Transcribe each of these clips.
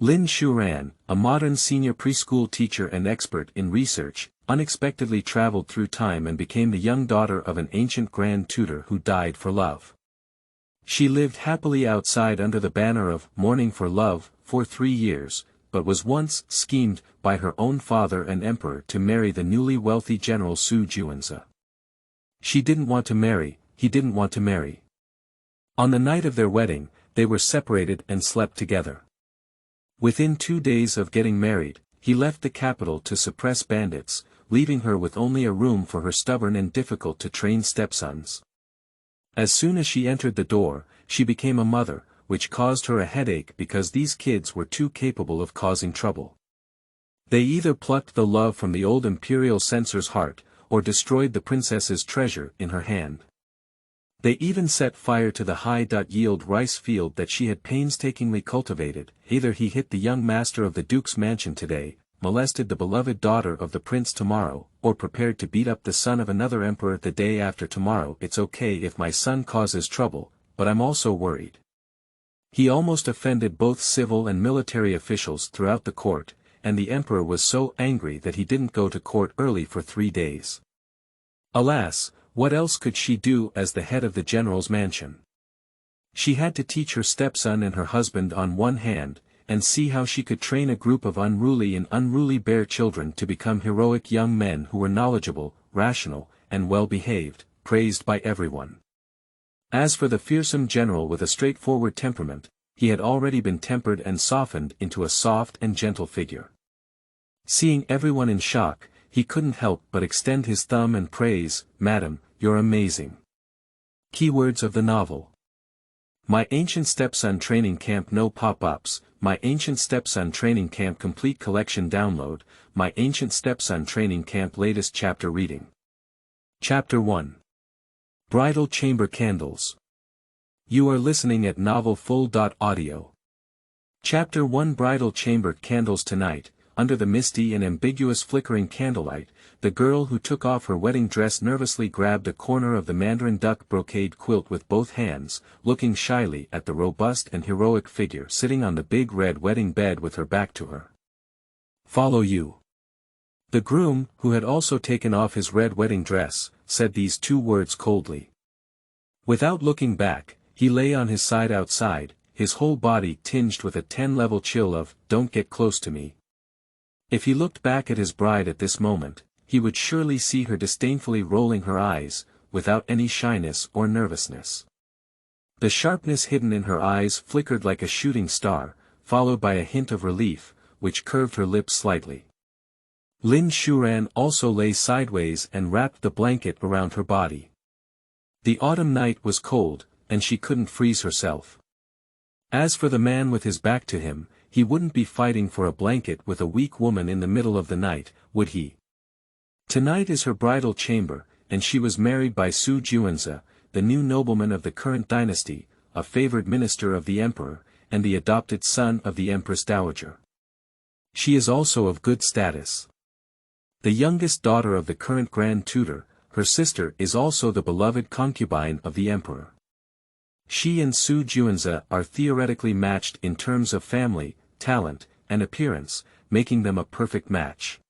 Lin Shuran, a modern senior preschool teacher and expert in research, unexpectedly traveled through time and became the young daughter of an ancient Grand Tutor who died for love. She lived happily outside under the banner of mourning for love for 3 years, but was once schemed by her own father and emperor to marry the newly wealthy general Xu Junze. She didn't want to marry, he didn't want to marry. On the night of their wedding, they were separated and slept together. Within 2 days of getting married, he left the capital to suppress bandits, leaving her with only a room for her stubborn and difficult-to-train stepsons. As soon as she entered the door, she became a mother, which caused her a headache because these kids were too capable of causing trouble. They either plucked the love from the old imperial censor's heart, or destroyed the princess's treasure in her hand. They even set fire to the high-yield rice field that she had painstakingly cultivated. Either he hit the young master of the duke's mansion today, molested the beloved daughter of the prince tomorrow, or prepared to beat up the son of another emperor the day after tomorrow. It's okay if my son causes trouble, but I'm also worried. He almost offended both civil and military officials throughout the court, and the emperor was so angry that he didn't go to court early for 3 days. Alas, what else could she do as the head of the general's mansion? She had to teach her stepson and her husband on one hand, and see how she could train a group of unruly bear children to become heroic young men who were knowledgeable, rational, and well-behaved, praised by everyone. As for the fearsome general with a straightforward temperament, he had already been tempered and softened into a soft and gentle figure. Seeing everyone in shock, he couldn't help but extend his thumb and praise, "Madam, you're amazing." Keywords of the novel. My Ancient Stepson Training Camp No Pop-Ups, My Ancient Stepson Training Camp Complete Collection Download, My Ancient Stepson Training Camp Latest Chapter Reading. Chapter 1. Bridal Chamber Candles. You are listening at novelfull.audio. Chapter 1. Bridal Chamber Candles. Tonight, under the misty and ambiguous flickering candlelight, the girl who took off her wedding dress nervously grabbed a corner of the mandarin duck brocade quilt with both hands, looking shyly at the robust and heroic figure sitting on the big red wedding bed with her back to her. "Follow you." The groom, who had also taken off his red wedding dress, said these 2 words coldly. Without looking back, he lay on his side outside, his whole body tinged with a 10-level chill of, "Don't get close to me." If he looked back at his bride at this moment, he would surely see her disdainfully rolling her eyes, without any shyness or nervousness. The sharpness hidden in her eyes flickered like a shooting star, followed by a hint of relief, which curved her lips slightly. Lin Shuran also lay sideways and wrapped the blanket around her body. The autumn night was cold, and she couldn't freeze herself. As for the man with his back to him, he wouldn't be fighting for a blanket with a weak woman in the middle of the night, would he? Tonight is her bridal chamber, and she was married by Xu Junze, the new nobleman of the current dynasty, a favored minister of the emperor, and the adopted son of the empress dowager. She is also of good status. The youngest daughter of the current Grand Tutor, her sister is also the beloved concubine of the emperor. She and Xu Junze are theoretically matched in terms of family, talent, and appearance, making them a perfect match.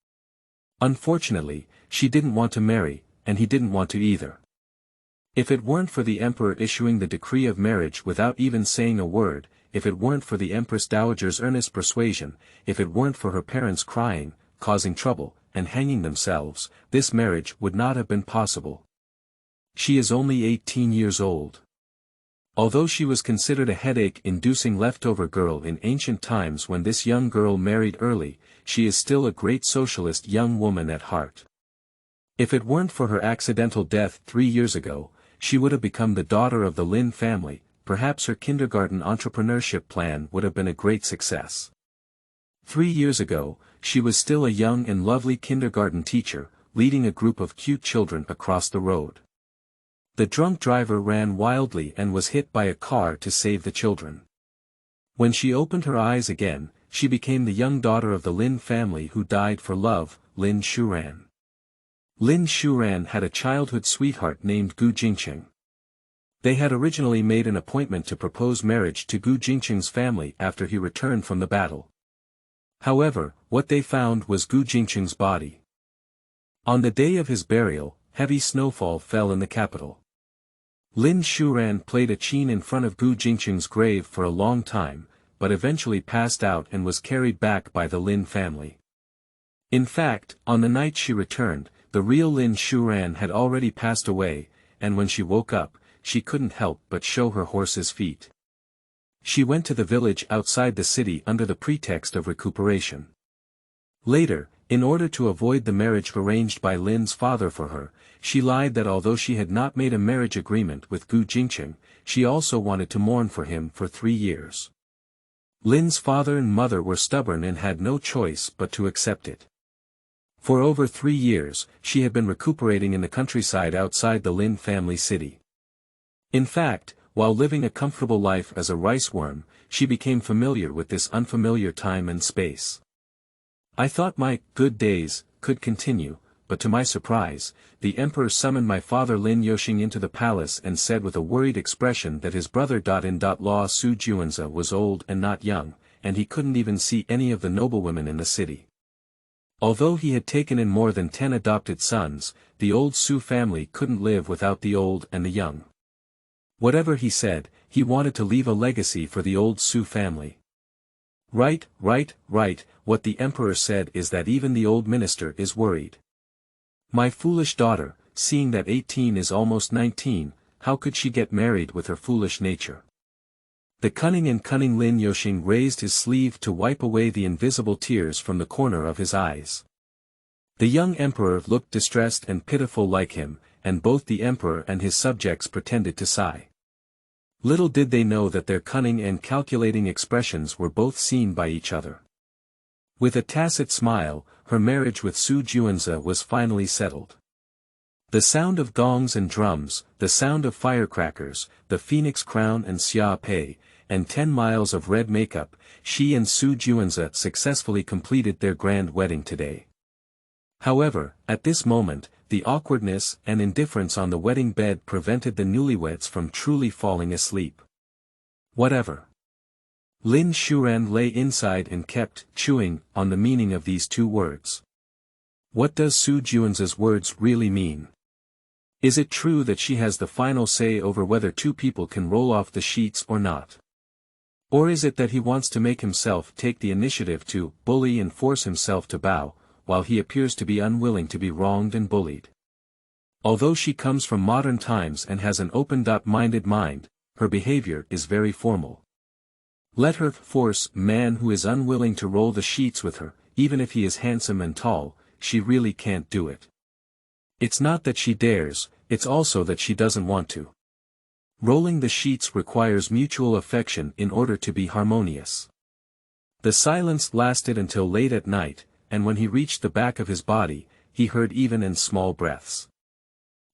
Unfortunately, she didn't want to marry, and he didn't want to either. If it weren't for the emperor issuing the decree of marriage without even saying a word, if it weren't for the empress dowager's earnest persuasion, if it weren't for her parents crying, causing trouble, and hanging themselves, this marriage would not have been possible. She is only 18 years old. Although she was considered a headache-inducing leftover girl in ancient times when this young girl married early, she is still a great socialist young woman at heart. If it weren't for her accidental death 3 years ago, she would have become the daughter of the Lin family. Perhaps her kindergarten entrepreneurship plan would have been a great success. 3 years ago, she was still a young and lovely kindergarten teacher, leading a group of cute children across the road. The drunk driver ran wildly and was hit by a car to save the children. When she opened her eyes again, she became the young daughter of the Lin family who died for love, Lin Shuran. Lin Shuran had a childhood sweetheart named Xu Junze. They had originally made an appointment to propose marriage to Xu Junze's family after he returned from the battle. However, what they found was Xu Junze's body. On the day of his burial, heavy snowfall fell in the capital. Lin Shuran played a qin in front of Xu Junze's grave for a long time, but eventually passed out and was carried back by the Lin family. In fact, on the night she returned, the real Lin Shuran had already passed away, and when she woke up, she couldn't help but show her horse's feet. She went to the village outside the city under the pretext of recuperation. Later, in order to avoid the marriage arranged by Lin's father for her, she lied that although she had not made a marriage agreement with Xu Junze, she also wanted to mourn for him for 3 years. Lin's father and mother were stubborn and had no choice but to accept it. For over 3 years, she had been recuperating in the countryside outside the Lin family city. In fact, while living a comfortable life as a rice worm, she became familiar with this unfamiliar time and space. I thought my good days could continue, but to my surprise, the emperor summoned my father Lin Shuran into the palace and said with a worried expression that his brother-in-law Xu Junze was old and not young, and he couldn't even see any of the noblewomen in the city. Although he had taken in more than 10 adopted sons, the old Xu family couldn't live without the old and the young. Whatever he said, he wanted to leave a legacy for the old Xu family. Right, what the emperor said is that even the old minister is worried. My foolish daughter, seeing that 18 is almost 19, how could she get married with her foolish nature? The cunning Lin Shuran raised his sleeve to wipe away the invisible tears from the corner of his eyes. The young emperor looked distressed and pitiful like him, and both the emperor and his subjects pretended to sigh. Little did they know that their cunning and calculating expressions were both seen by each other. With a tacit smile, her marriage with Xu Junze was finally settled. The sound of gongs and drums, the sound of firecrackers, the phoenix crown and xia pei, and 10 miles of red makeup, she and Xu Junze successfully completed their grand wedding today. However, at this moment, the awkwardness and indifference on the wedding bed prevented the newlyweds from truly falling asleep. Whatever. Lin Shuran lay inside and kept chewing on the meaning of these 2 words. What does Xu Junze's words really mean? Is it true that she has the final say over whether 2 people can roll off the sheets or not? Or is it that he wants to make himself take the initiative to bully and force himself to bow, while he appears to be unwilling to be wronged and bullied? Although she comes from modern times and has an open-minded mind, her behavior is very formal. Let her force a man who is unwilling to roll the sheets with her, even if he is handsome and tall, she really can't do it. It's not that she dares, it's also that she doesn't want to. Rolling the sheets requires mutual affection in order to be harmonious. The silence lasted until late at night, and when he reached the back of his body, he heard even and small breaths.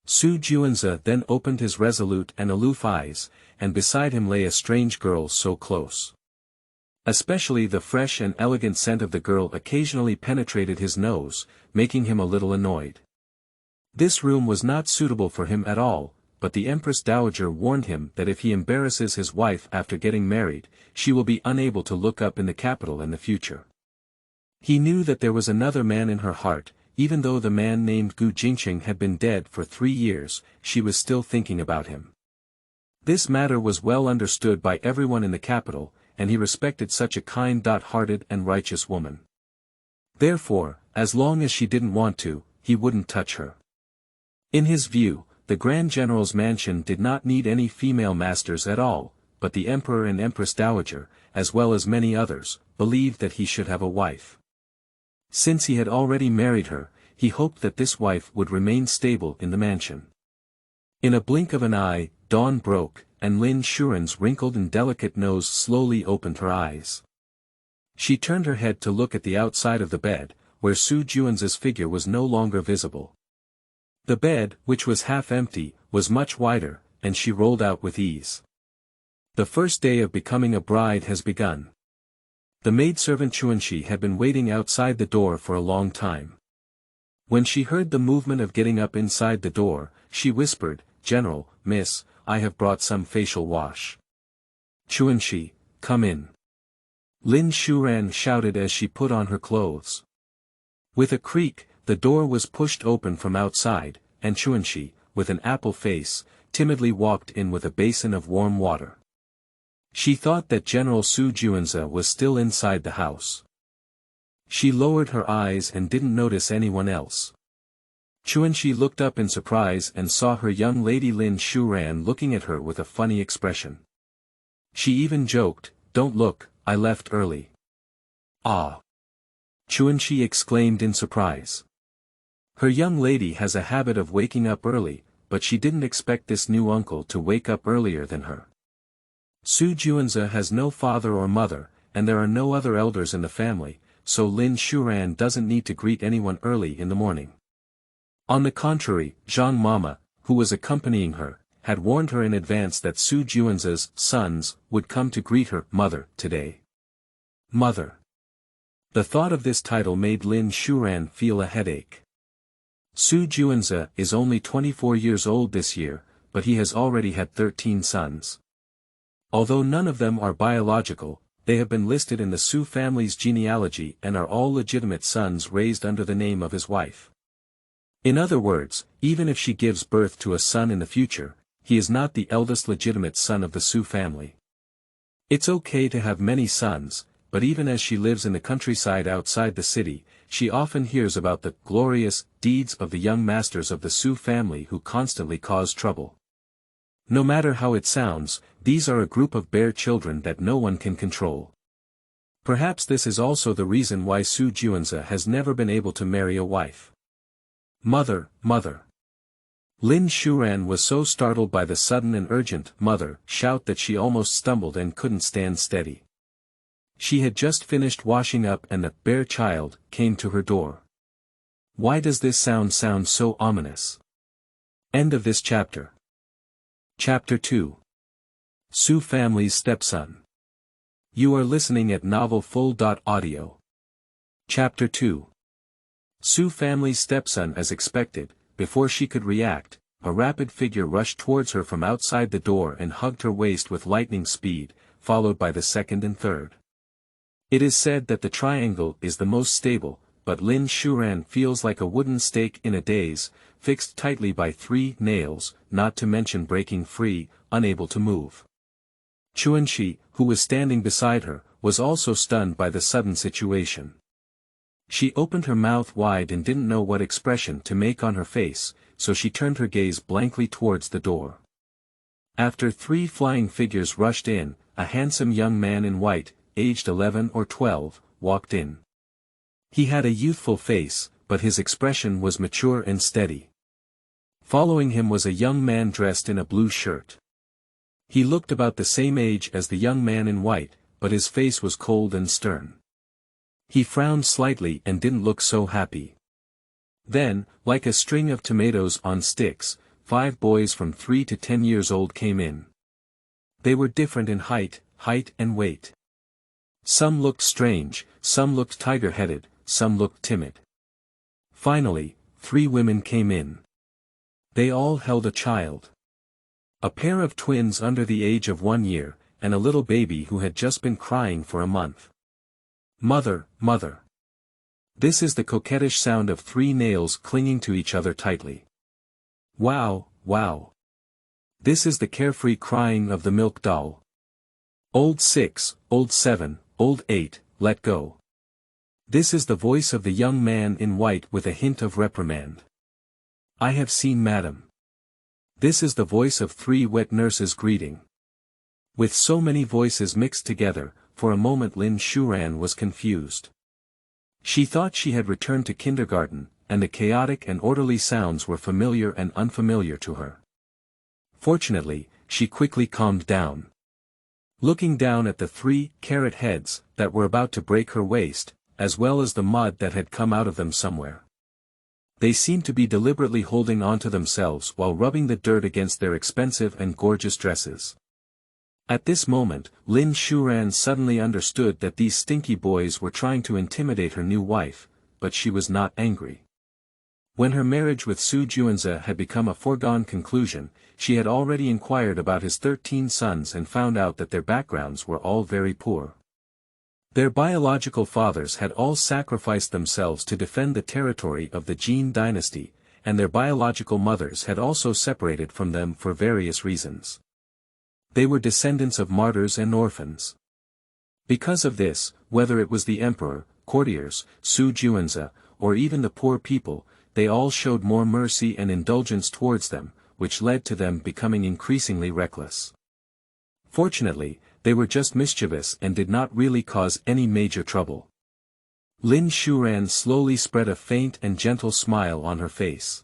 Xu Junze then opened his resolute and aloof eyes, and beside him lay a strange girl so close. Especially the fresh and elegant scent of the girl occasionally penetrated his nose, making him a little annoyed. This room was not suitable for him at all, but the Empress Dowager warned him that if he embarrasses his wife after getting married, she will be unable to look up in the capital in the future. He knew that there was another man in her heart, even though the man named Xu Junze had been dead for 3 years, she was still thinking about him. This matter was well understood by everyone in the capital, and he respected such a kind-hearted and righteous woman. Therefore, as long as she didn't want to, he wouldn't touch her. In his view, the Grand General's mansion did not need any female masters at all, but the Emperor and Empress Dowager, as well as many others, believed that he should have a wife. Since he had already married her, he hoped that this wife would remain stable in the mansion. In a blink of an eye, dawn broke, and Lin Shuran's wrinkled and delicate nose slowly opened her eyes. She turned her head to look at the outside of the bed, where Xu Junze's figure was no longer visible. The bed, which was half empty, was much wider, and she rolled out with ease. The first day of becoming a bride has begun. The maidservant Chuanxi had been waiting outside the door for a long time. When she heard the movement of getting up inside the door, she whispered, "General, miss, I have brought some facial wash." "Chuanxi, come in." Lin Shuran shouted as she put on her clothes. With a creak, the door was pushed open from outside, and Chuanxi, with an apple face, timidly walked in with a basin of warm water. She thought that General Xu Junze was still inside the house. She lowered her eyes and didn't notice anyone else. Chuanxi looked up in surprise and saw her young lady Lin Shuran looking at her with a funny expression. She even joked, "Don't look, I left early." "Ah!" Chuanxi exclaimed in surprise. Her young lady has a habit of waking up early, but she didn't expect this new uncle to wake up earlier than her. Xu Junze has no father or mother, and there are no other elders in the family, so Lin Shuran doesn't need to greet anyone early in the morning. On the contrary, Zhang Mama, who was accompanying her, had warned her in advance that Xu Junze's sons would come to greet her mother today. Mother. The thought of this title made Lin Shuran feel a headache. Xu Junze is only 24 years old this year, but he has already had 13 sons. Although none of them are biological, they have been listed in the Xu family's genealogy and are all legitimate sons raised under the name of his wife. In other words, even if she gives birth to a son in the future, he is not the eldest legitimate son of the Xu family. It's okay to have many sons, but even as she lives in the countryside outside the city, she often hears about the glorious deeds of the young masters of the Xu family who constantly cause trouble. No matter how it sounds, these are a group of bare children that no one can control. Perhaps this is also the reason why Xu Junze has never been able to marry a wife. Mother, mother. Lin Shuran was so startled by the sudden and urgent "mother" shout that she almost stumbled and couldn't stand steady. She had just finished washing up and the bare child came to her door. Why does this sound so ominous? End of this chapter. Chapter 2. Xu Family's Stepson. You are listening at novelfull.audio. Chapter 2. Xu Family's Stepson. As expected, before she could react, a rapid figure rushed towards her from outside the door and hugged her waist with lightning speed, followed by the second and third. It is said that the triangle is the most stable, but Lin Shuran feels like a wooden stake in a daze, fixed tightly by 3 nails, not to mention breaking free, unable to move. Chuanxi, who was standing beside her, was also stunned by the sudden situation. She opened her mouth wide and didn't know what expression to make on her face, so she turned her gaze blankly towards the door. After 3 flying figures rushed in, a handsome young man in white, aged 11 or 12, walked in. He had a youthful face, but his expression was mature and steady. Following him was a young man dressed in a blue shirt. He looked about the same age as the young man in white, but his face was cold and stern. He frowned slightly and didn't look so happy. Then, like a string of tomatoes on sticks, 5 boys from 3 to 10 years old came in. They were different in height and weight. Some looked strange, some looked tiger-headed, some looked timid. Finally, 3 women came in. They all held a child. A pair of twins under the age of 1 year, and a little baby who had just been crying for a month. Mother, mother. This is the coquettish sound of 3 nails clinging to each other tightly. Wow, wow. This is the carefree crying of the milk doll. Old 6, old 7, old 8, let go. This is the voice of the young man in white with a hint of reprimand. I have seen madam. This is the voice of 3 wet nurses greeting. With so many voices mixed together, for a moment Lin Shuran was confused. She thought she had returned to kindergarten, and the chaotic and orderly sounds were familiar and unfamiliar to her. Fortunately, she quickly calmed down. Looking down at the 3 carrot heads that were about to break her waist, as well as the mud that had come out of them somewhere. They seemed to be deliberately holding onto themselves while rubbing the dirt against their expensive and gorgeous dresses. At this moment, Lin Shuran suddenly understood that these stinky boys were trying to intimidate her new wife, but she was not angry. When her marriage with Xu Junze had become a foregone conclusion, she had already inquired about his 13 sons and found out that their backgrounds were all very poor. Their biological fathers had all sacrificed themselves to defend the territory of the Jin dynasty, and their biological mothers had also separated from them for various reasons. They were descendants of martyrs and orphans. Because of this, whether it was the emperor, courtiers, Xu Junze, or even the poor people, they all showed more mercy and indulgence towards them, which led to them becoming increasingly reckless. Fortunately, they were just mischievous and did not really cause any major trouble. Lin Shuran slowly spread a faint and gentle smile on her face.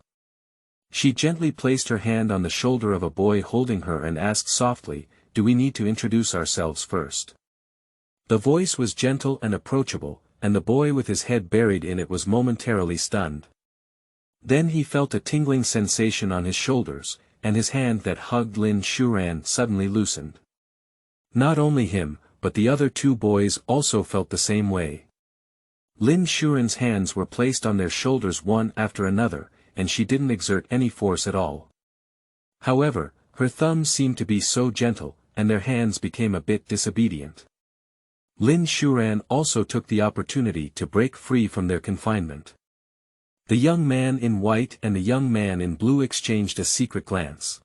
She gently placed her hand on the shoulder of a boy holding her and asked softly, "Do we need to introduce ourselves first?" The voice was gentle and approachable, and the boy with his head buried in it was momentarily stunned. Then he felt a tingling sensation on his shoulders, and his hand that hugged Lin Shuran suddenly loosened. Not only him, but the other two boys also felt the same way. Lin Shuran's hands were placed on their shoulders one after another, and she didn't exert any force at all. However, her thumbs seemed to be so gentle, and their hands became a bit disobedient. Lin Shuran also took the opportunity to break free from their confinement. The young man in white and the young man in blue exchanged a secret glance.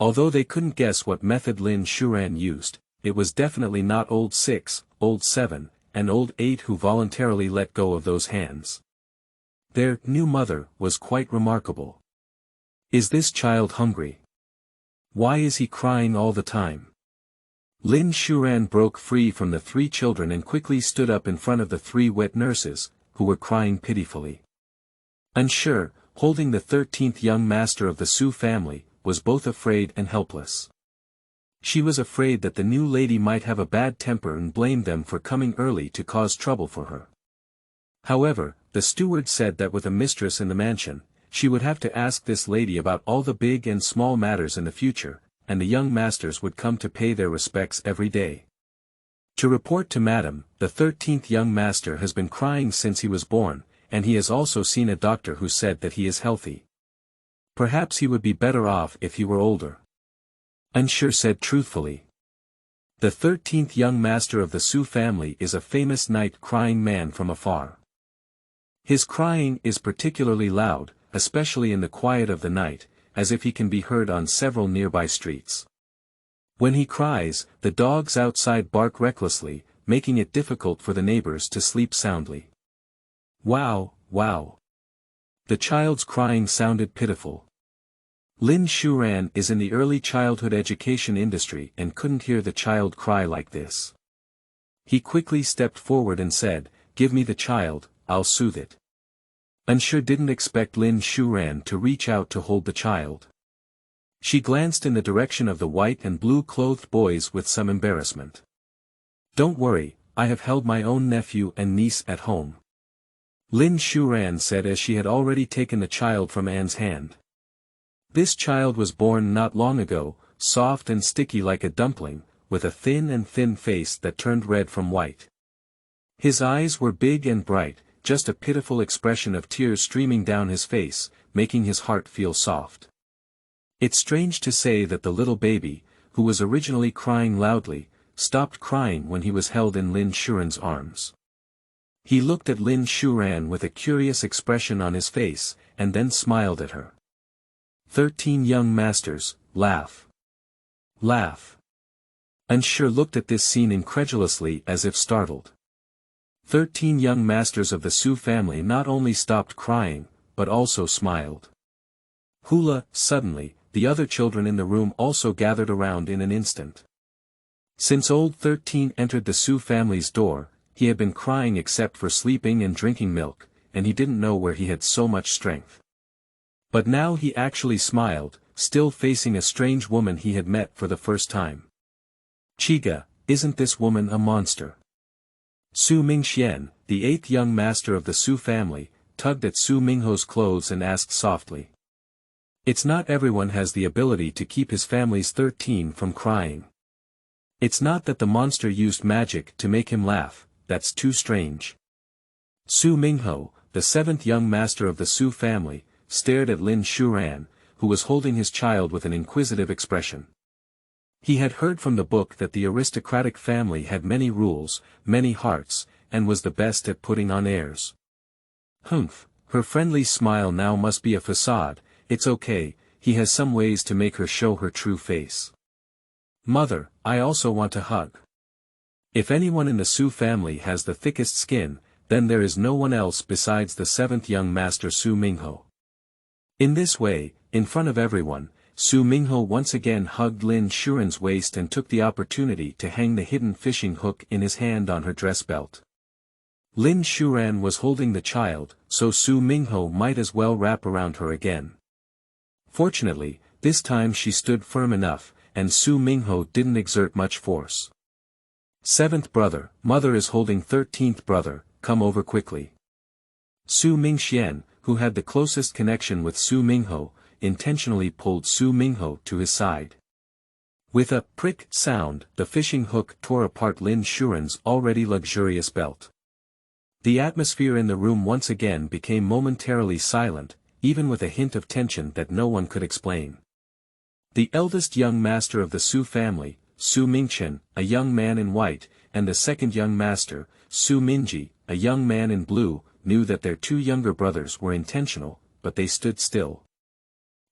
Although they couldn't guess what method Lin Shuran used, it was definitely not old 6, old 7, and old 8 who voluntarily let go of those hands. Their new mother was quite remarkable. Is this child hungry? Why is he crying all the time? Lin Shuran broke free from the three children and quickly stood up in front of the three wet nurses, who were crying pitifully. Unsure, holding the 13th young master of the Xu family, was both afraid and helpless. She was afraid that the new lady might have a bad temper and blamed them for coming early to cause trouble for her. However, the steward said that with a mistress in the mansion, she would have to ask this lady about all the big and small matters in the future, and the young masters would come to pay their respects every day. To report to Madam, the 13th young master has been crying since he was born, and he has also seen a doctor who said that he is healthy. Perhaps he would be better off if he were older. Unsure said truthfully. The 13th young master of the Xu family is a famous night-crying man from afar. His crying is particularly loud, especially in the quiet of the night, as if he can be heard on several nearby streets. When he cries, the dogs outside bark recklessly, making it difficult for the neighbors to sleep soundly. Wow, wow. The child's crying sounded pitiful. Lin Shuran is in the early childhood education industry and couldn't hear the child cry like this. He quickly stepped forward and said, "Give me the child, I'll soothe it." Unsure didn't expect Lin Shuran to reach out to hold the child. She glanced in the direction of the white and blue-clothed boys with some embarrassment. "Don't worry, I have held my own nephew and niece at home," Lin Shuran said as she had already taken the child from Anne's hand. This child was born not long ago, soft and sticky like a dumpling, with a thin face that turned red from white. His eyes were big and bright, just a pitiful expression of tears streaming down his face, making his heart feel soft. It's strange to say that the little baby, who was originally crying loudly, stopped crying when he was held in Lin Shuran's arms. He looked at Lin Shuran with a curious expression on his face, and then smiled at her. 13 young masters, laugh. Laugh. Unsure looked at this scene incredulously as if startled. 13 young masters of the Xu family not only stopped crying, but also smiled. Hula, suddenly, the other children in the room also gathered around in an instant. Since old 13 entered the Xu family's door, he had been crying except for sleeping and drinking milk, and he didn't know where he had so much strength. But now he actually smiled, still facing a strange woman he had met for the first time. "Chiga, isn't this woman a monster?" Su Mingxian, the 8th young master of the Xu family, tugged at Su Mingho's clothes and asked softly. "It's not everyone has the ability to keep his family's 13 from crying. It's not that the monster used magic to make him laugh, that's too strange." Su Mingho, the 7th young master of the Xu family, stared at Lin Shuran, who was holding his child with an inquisitive expression. He had heard from the book that the aristocratic family had many rules, many hearts, and was the best at putting on airs. Humph, her friendly smile now must be a facade. It's okay, he has some ways to make her show her true face. Mother, I also want a hug. If anyone in the Xu family has the thickest skin, then there is no one else besides the seventh young master Xu Mingho. In this way, in front of everyone, Xu Mingho once again hugged Lin Shuran's waist and took the opportunity to hang the hidden fishing hook in his hand on her dress belt. Lin Shuran was holding the child, so Xu Mingho might as well wrap around her again. Fortunately, this time she stood firm enough, and Xu Mingho didn't exert much force. Seventh brother, mother is holding 13th brother, come over quickly. Xu Mingxian, who had the closest connection with Xu Mingho, intentionally pulled Xu Mingho to his side. With a prick sound, the fishing hook tore apart Lin Shuran's already luxurious belt. The atmosphere in the room once again became momentarily silent, even with a hint of tension that no one could explain. The eldest young master of the Xu family, Xu Mingchen, a young man in white, and the second young master, Xu Minji, a young man in blue, knew that their two younger brothers were intentional, but they stood still.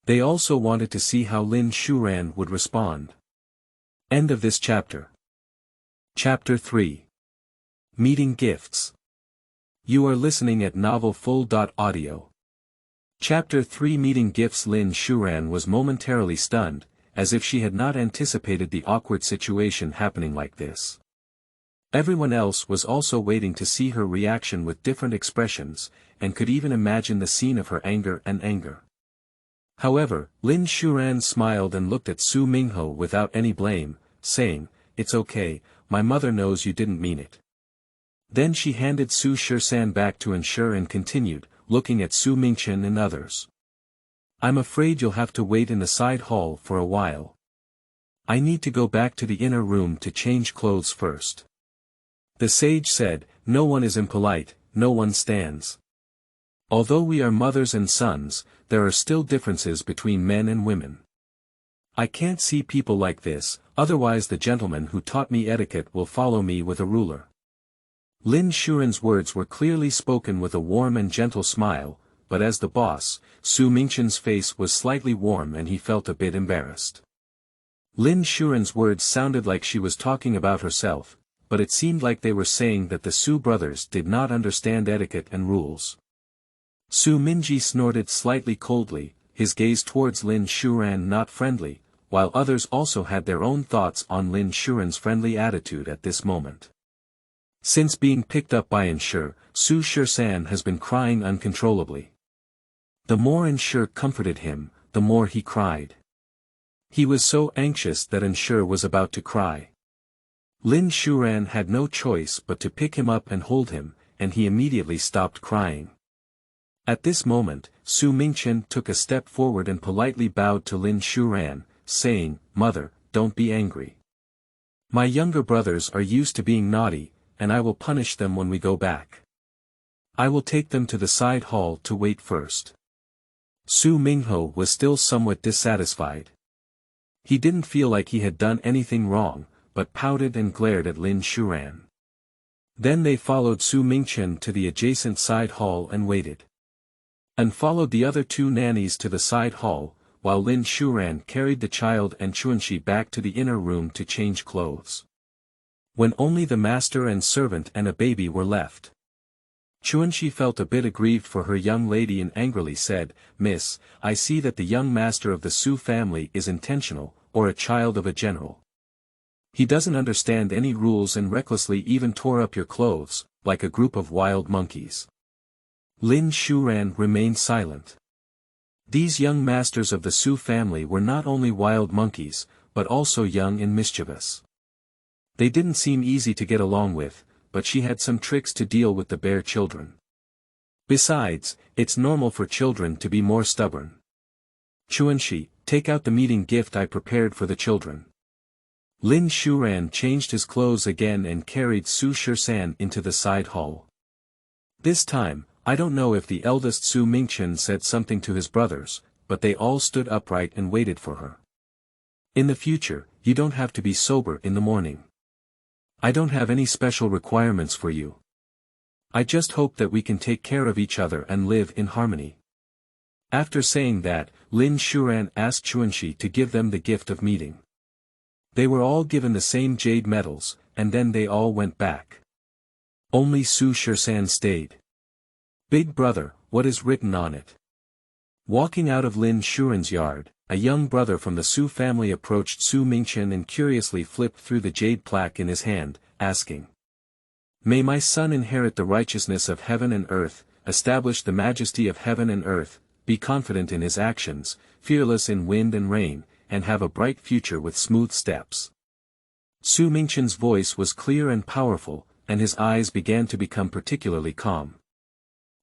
They also wanted to see how Lin Shuran would respond. End of this chapter. Chapter 3. Meeting Gifts. You are listening at novelfull.audio. Chapter 3 Meeting Gifts. Lin Shuran was momentarily stunned, as if she had not anticipated the awkward situation happening like this. Everyone else was also waiting to see her reaction with different expressions, and could even imagine the scene of her anger. However, Lin Shuran smiled and looked at Xu Mingho without any blame, saying, "It's okay, my mother knows you didn't mean it." Then she handed Xu Shuran back to ensure and continued, looking at Xu Mingchen and others. "I'm afraid you'll have to wait in the side hall for a while. I need to go back to the inner room to change clothes first." The sage said, "No one is impolite, no one stands. Although we are mothers and sons, there are still differences between men and women. I can't see people like this, otherwise the gentleman who taught me etiquette will follow me with a ruler." Lin Shuran's words were clearly spoken with a warm and gentle smile, but as the boss, Xu Mingchen's face was slightly warm and he felt a bit embarrassed. Lin Shuran's words sounded like she was talking about herself, but it seemed like they were saying that the Xu brothers did not understand etiquette and rules. Xu Minji snorted slightly coldly, his gaze towards Lin Shuran not friendly, while others also had their own thoughts on Lin Shuran's friendly attitude at this moment. Since being picked up by Ensure, Xu Shuran has been crying uncontrollably. The more Ensure comforted him, the more he cried. He was so anxious that Ensure was about to cry. Lin Shuran had no choice but to pick him up and hold him, and he immediately stopped crying. At this moment, Xu Mingchen took a step forward and politely bowed to Lin Shuran, saying, "Mother, don't be angry. My younger brothers are used to being naughty, and I will punish them when we go back. I will take them to the side hall to wait first." Xu Mingho was still somewhat dissatisfied. He didn't feel like he had done anything wrong, but pouted and glared at Lin Shuran. Then they followed Xu Mingchen to the adjacent side hall and waited. And followed the other two nannies to the side hall, while Lin Shuran carried the child and Chuanxi back to the inner room to change clothes. When only the master and servant and a baby were left. Chuanxi felt a bit aggrieved for her young lady and angrily said, "Miss, I see that the young master of the Xu family is intentional, or a child of a general. He doesn't understand any rules and recklessly even tore up your clothes, like a group of wild monkeys." Lin Shuran remained silent. These young masters of the Xu family were not only wild monkeys, but also young and mischievous. They didn't seem easy to get along with, but she had some tricks to deal with the bear children. Besides, it's normal for children to be more stubborn. "Chuanxi, take out the meeting gift I prepared for the children." Lin Shuran changed his clothes again and carried Xu Shuran into the side hall. This time, I don't know if the eldest Xu Mingchen said something to his brothers, but they all stood upright and waited for her. In the future, you don't have to be sober in the morning. I don't have any special requirements for you. I just hope that we can take care of each other and live in harmony." After saying that, Lin Shuran asked Chuanxi to give them the gift of meeting. They were all given the same jade medals, and then they all went back. Only Xu Junze stayed. "Big brother, what is written on it?" Walking out of Lin Shuran's yard, a young brother from the Xu family approached Xu Mingchen and curiously flipped through the jade plaque in his hand, asking, "May my son inherit the righteousness of heaven and earth, establish the majesty of heaven and earth, be confident in his actions, fearless in wind and rain, and have a bright future with smooth steps." Xu Mingchen's voice was clear and powerful, and his eyes began to become particularly calm.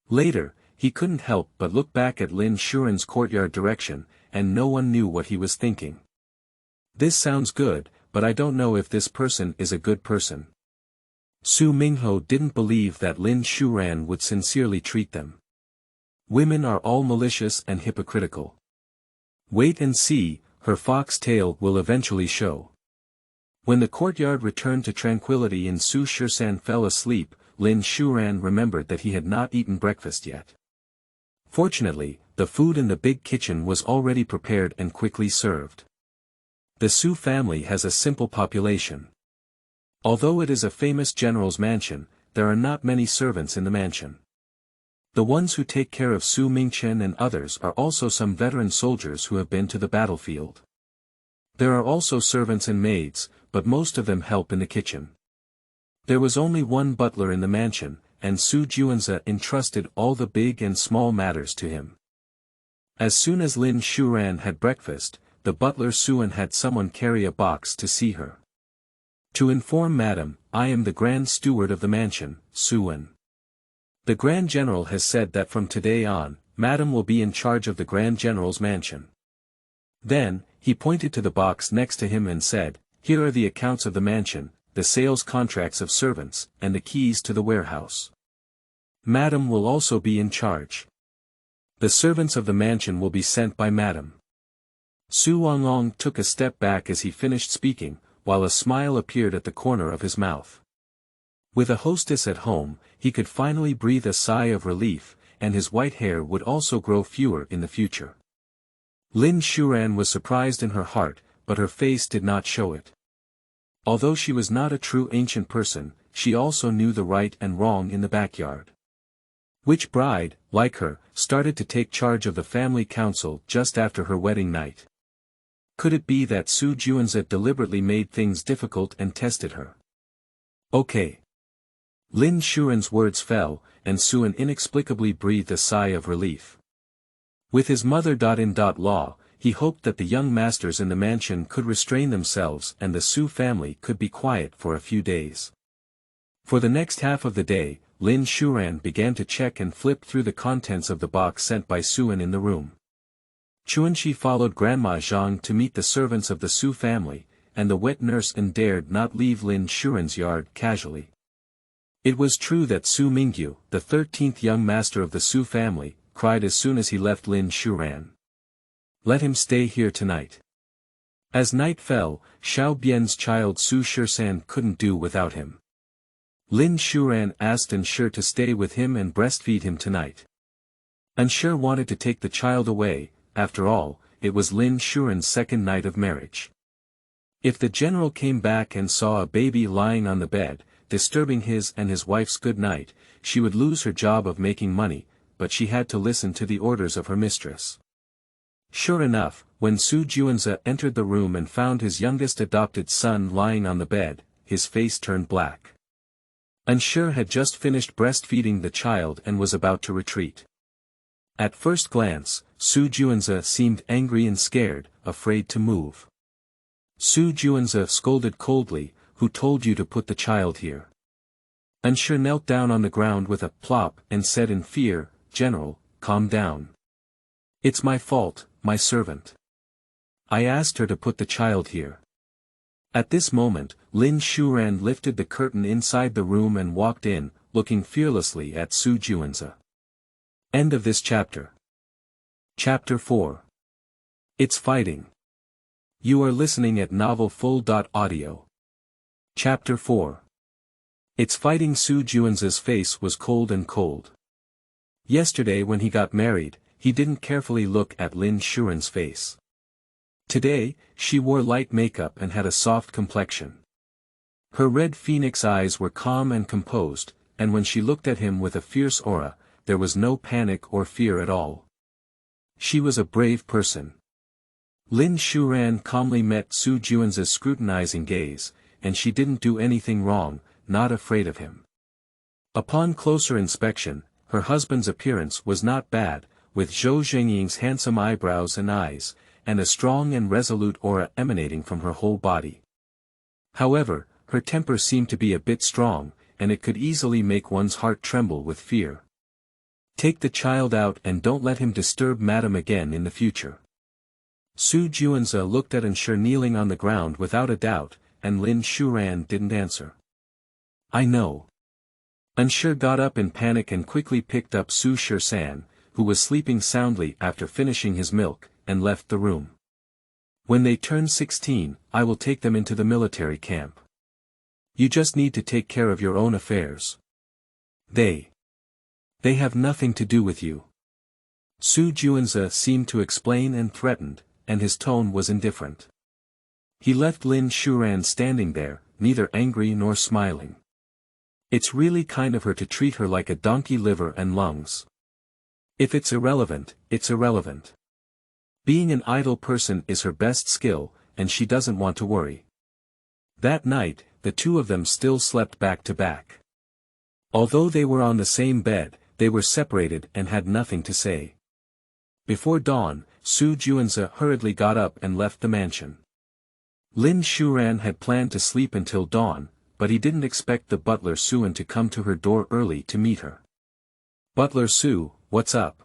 Later, he couldn't help but look back at Lin Shuran's courtyard direction, and no one knew what he was thinking. "This sounds good, but I don't know if this person is a good person." Su Mingho didn't believe that Lin Shuran would sincerely treat them. Women are all malicious and hypocritical. Wait and see, her fox tail will eventually show. When the courtyard returned to tranquility and Xu Junze fell asleep, Lin Shuran remembered that he had not eaten breakfast yet. Fortunately, the food in the big kitchen was already prepared and quickly served. The Xu family has a simple population. Although it is a famous general's mansion, there are not many servants in the mansion. The ones who take care of Xu Mingchen and others are also some veteran soldiers who have been to the battlefield. There are also servants and maids, but most of them help in the kitchen. There was only one butler in the mansion, and Xu Junze entrusted all the big and small matters to him. As soon as Lin Shuran had breakfast, the butler Suan had someone carry a box to see her. "To inform Madam, I am the Grand Steward of the mansion, Suan. The Grand General has said that from today on, Madam will be in charge of the Grand General's mansion." Then, he pointed to the box next to him and said, "Here are the accounts of the mansion, the sales contracts of servants, and the keys to the warehouse. Madam will also be in charge. The servants of the mansion will be sent by Madam." Su Wanglong took a step back as he finished speaking, while a smile appeared at the corner of his mouth. With a hostess at home, he could finally breathe a sigh of relief, and his white hair would also grow fewer in the future. Lin Shuran was surprised in her heart, but her face did not show it. Although she was not a true ancient person, she also knew the right and wrong in the backyard. Which bride, like her, started to take charge of the family council just after her wedding night? Could it be that Xu Junze deliberately made things difficult and tested her? Okay. Lin Shuran's words fell, and Suan inexplicably breathed a sigh of relief. With his mother-in-law, he hoped that the young masters in the mansion could restrain themselves and the Xu family could be quiet for a few days. For the next half of the day, Lin Shuran began to check and flip through the contents of the box sent by Suan in the room. Chuanxi followed Grandma Zhang to meet the servants of the Xu family, and the wet nurse dared not leave Lin Shuran's yard casually. It was true that Xu Mingyu, the 13th young master of the Xu family, cried as soon as he left Lin Shuran. "Let him stay here tonight." As night fell, Xiao Bian's child Xu Junze couldn't do without him. Lin Shuran asked Ensure to stay with him and breastfeed him tonight. Ensure wanted to take the child away. After all, it was Lin Shuran's second night of marriage. If the general came back and saw a baby lying on the bed, disturbing his and his wife's good night, she would lose her job of making money, but she had to listen to the orders of her mistress. Sure enough, when Xu Junze entered the room and found his youngest adopted son lying on the bed, his face turned black. Ensure had just finished breastfeeding the child and was about to retreat. At first glance, Xu Junze seemed angry and scared, afraid to move. Xu Junze scolded coldly, "Who told you to put the child here?" Ensure knelt down on the ground with a plop and said in fear, "General, calm down. It's my fault, my servant. I asked her to put the child here." At this moment, Lin Shuran lifted the curtain inside the room and walked in, looking fearlessly at Xu Junze. End of this chapter. Chapter 4. It's fighting. You are listening at Novel Full.audio. Chapter 4. It's fighting. Xu Junze's face was cold and cold. Yesterday when he got married, he didn't carefully look at Lin Shuran's face. Today, she wore light makeup and had a soft complexion. Her red phoenix eyes were calm and composed, and when she looked at him with a fierce aura, there was no panic or fear at all. She was a brave person. Lin Shuran calmly met Xu Junze's scrutinizing gaze, and she didn't do anything wrong, not afraid of him. Upon closer inspection, her husband's appearance was not bad, with Xu Junze's handsome eyebrows and eyes, and a strong and resolute aura emanating from her whole body. However, her temper seemed to be a bit strong, and it could easily make one's heart tremble with fear. Take the child out and don't let him disturb Madam again in the future. Xu Junze looked at Ensure kneeling on the ground without a doubt, and Lin Shuran didn't answer. I know. Ensure got up in panic and quickly picked up Xu Shuran, who was sleeping soundly after finishing his milk, and left the room. When they turn 16, I will take them into the military camp. You just need to take care of your own affairs. They have nothing to do with you. Xu Junze seemed to explain and threatened, and his tone was indifferent. He left Lin Shuran standing there, neither angry nor smiling. It's really kind of her to treat her like a donkey liver and lungs. If it's irrelevant, it's irrelevant. Being an idle person is her best skill, and she doesn't want to worry. That night, the two of them still slept back to back. Although they were on the same bed, they were separated and had nothing to say. Before dawn, Xu Junze hurriedly got up and left the mansion. Lin Shuran had planned to sleep until dawn, but he didn't expect the butler Suan to come to her door early to meet her. Butler Su, what's up?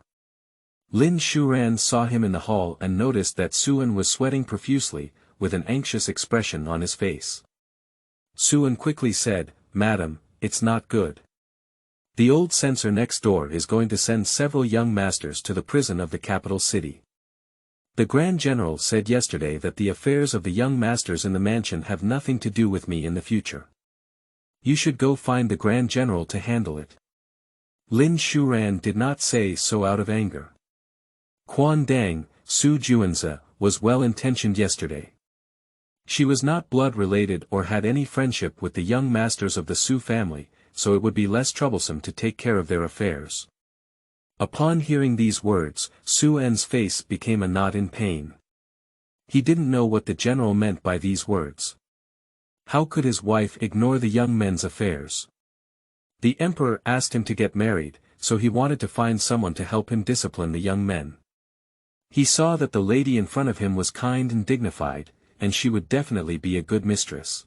Lin Shuran saw him in the hall and noticed that Suan was sweating profusely, with an anxious expression on his face. Suan quickly said, Madam, it's not good. The old censor next door is going to send several young masters to the prison of the capital city. The Grand General said yesterday that the affairs of the young masters in the mansion have nothing to do with me in the future. You should go find the Grand General to handle it. Lin Shuran did not say so out of anger. Quan Dang, Xu Junze, was well-intentioned yesterday. She was not blood-related or had any friendship with the young masters of the Xu family, so it would be less troublesome to take care of their affairs. Upon hearing these words, Suan's face became a knot in pain. He didn't know what the general meant by these words. How could his wife ignore the young men's affairs? The emperor asked him to get married, so he wanted to find someone to help him discipline the young men. He saw that the lady in front of him was kind and dignified, and she would definitely be a good mistress.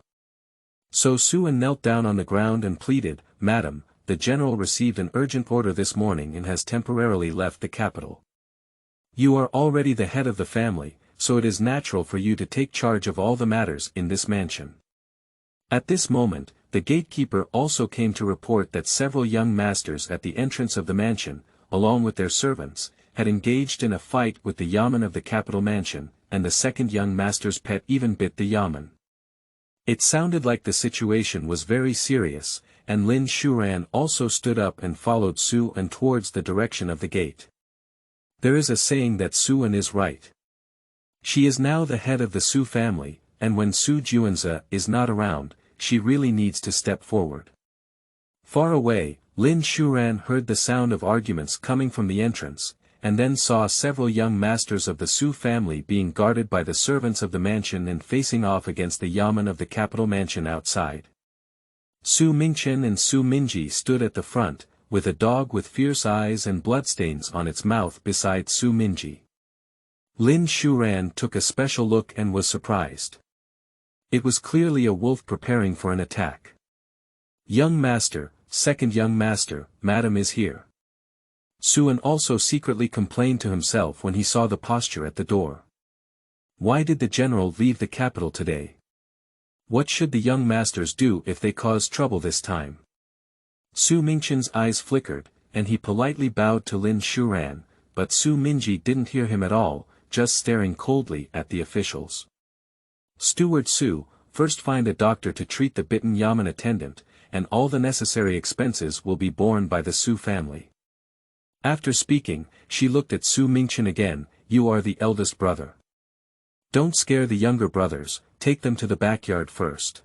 So Suan knelt down on the ground and pleaded, Madam, the general received an urgent order this morning and has temporarily left the capital. You are already the head of the family, so it is natural for you to take charge of all the matters in this mansion. At this moment, the gatekeeper also came to report that several young masters at the entrance of the mansion, along with their servants, had engaged in a fight with the yamen of the capital mansion, and the second young master's pet even bit the yamen. It sounded like the situation was very serious, and Lin Shuran also stood up and followed Suan towards the direction of the gate. There is a saying that Suan is right. She is now the head of the Xu family, and when Xu Junze is not around, she really needs to step forward. Far away, Lin Shuran heard the sound of arguments coming from the entrance, and then saw several young masters of the Xu family being guarded by the servants of the mansion and facing off against the yamen of the capital mansion outside. Xu Mingchen and Xu Minji stood at the front, with a dog with fierce eyes and bloodstains on its mouth beside Xu Minji. Lin Shuran took a special look and was surprised. It was clearly a wolf preparing for an attack. Young master, second young master, Madam is here. Suan also secretly complained to himself when he saw the posture at the door. Why did the general leave the capital today? What should the young masters do if they caused trouble this time? Xu Mingchen's eyes flickered, and he politely bowed to Lin Shuran, but Xu Minji didn't hear him at all, just staring coldly at the officials. Steward Xu, first find a doctor to treat the bitten yamen attendant, and all the necessary expenses will be borne by the Xu family. After speaking, she looked at Xu Mingchen again, you are the eldest brother. Don't scare the younger brothers, take them to the backyard first.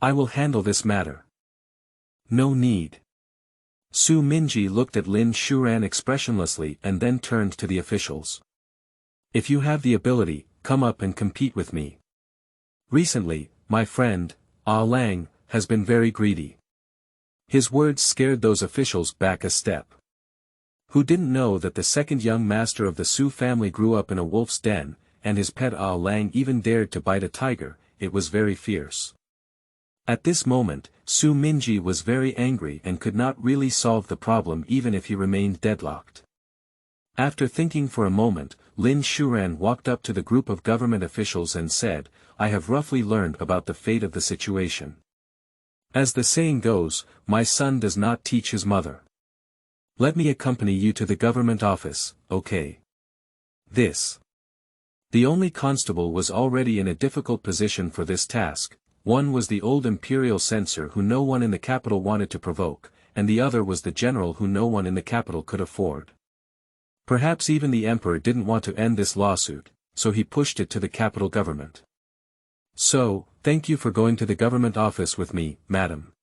I will handle this matter. No need. Xu Minji looked at Lin Shuran expressionlessly and then turned to the officials. If you have the ability, come up and compete with me. Recently, my friend, Ah Lang, has been very greedy. His words scared those officials back a step. Who didn't know that the second young master of the Xu family grew up in a wolf's den, and his pet Ah Lang even dared to bite a tiger, it was very fierce. At this moment, Xu Minji was very angry and could not really solve the problem even if he remained deadlocked. After thinking for a moment, Lin Shuran walked up to the group of government officials and said, I have roughly learned about the fate of the situation. As the saying goes, my son does not teach his mother. Let me accompany you to the government office, okay? The only constable was already in a difficult position for this task. One was the old imperial censor who no one in the capital wanted to provoke, and the other was the general who no one in the capital could afford. Perhaps even the emperor didn't want to end this lawsuit, so he pushed it to the capital government. So, thank you for going to the government office with me, madam.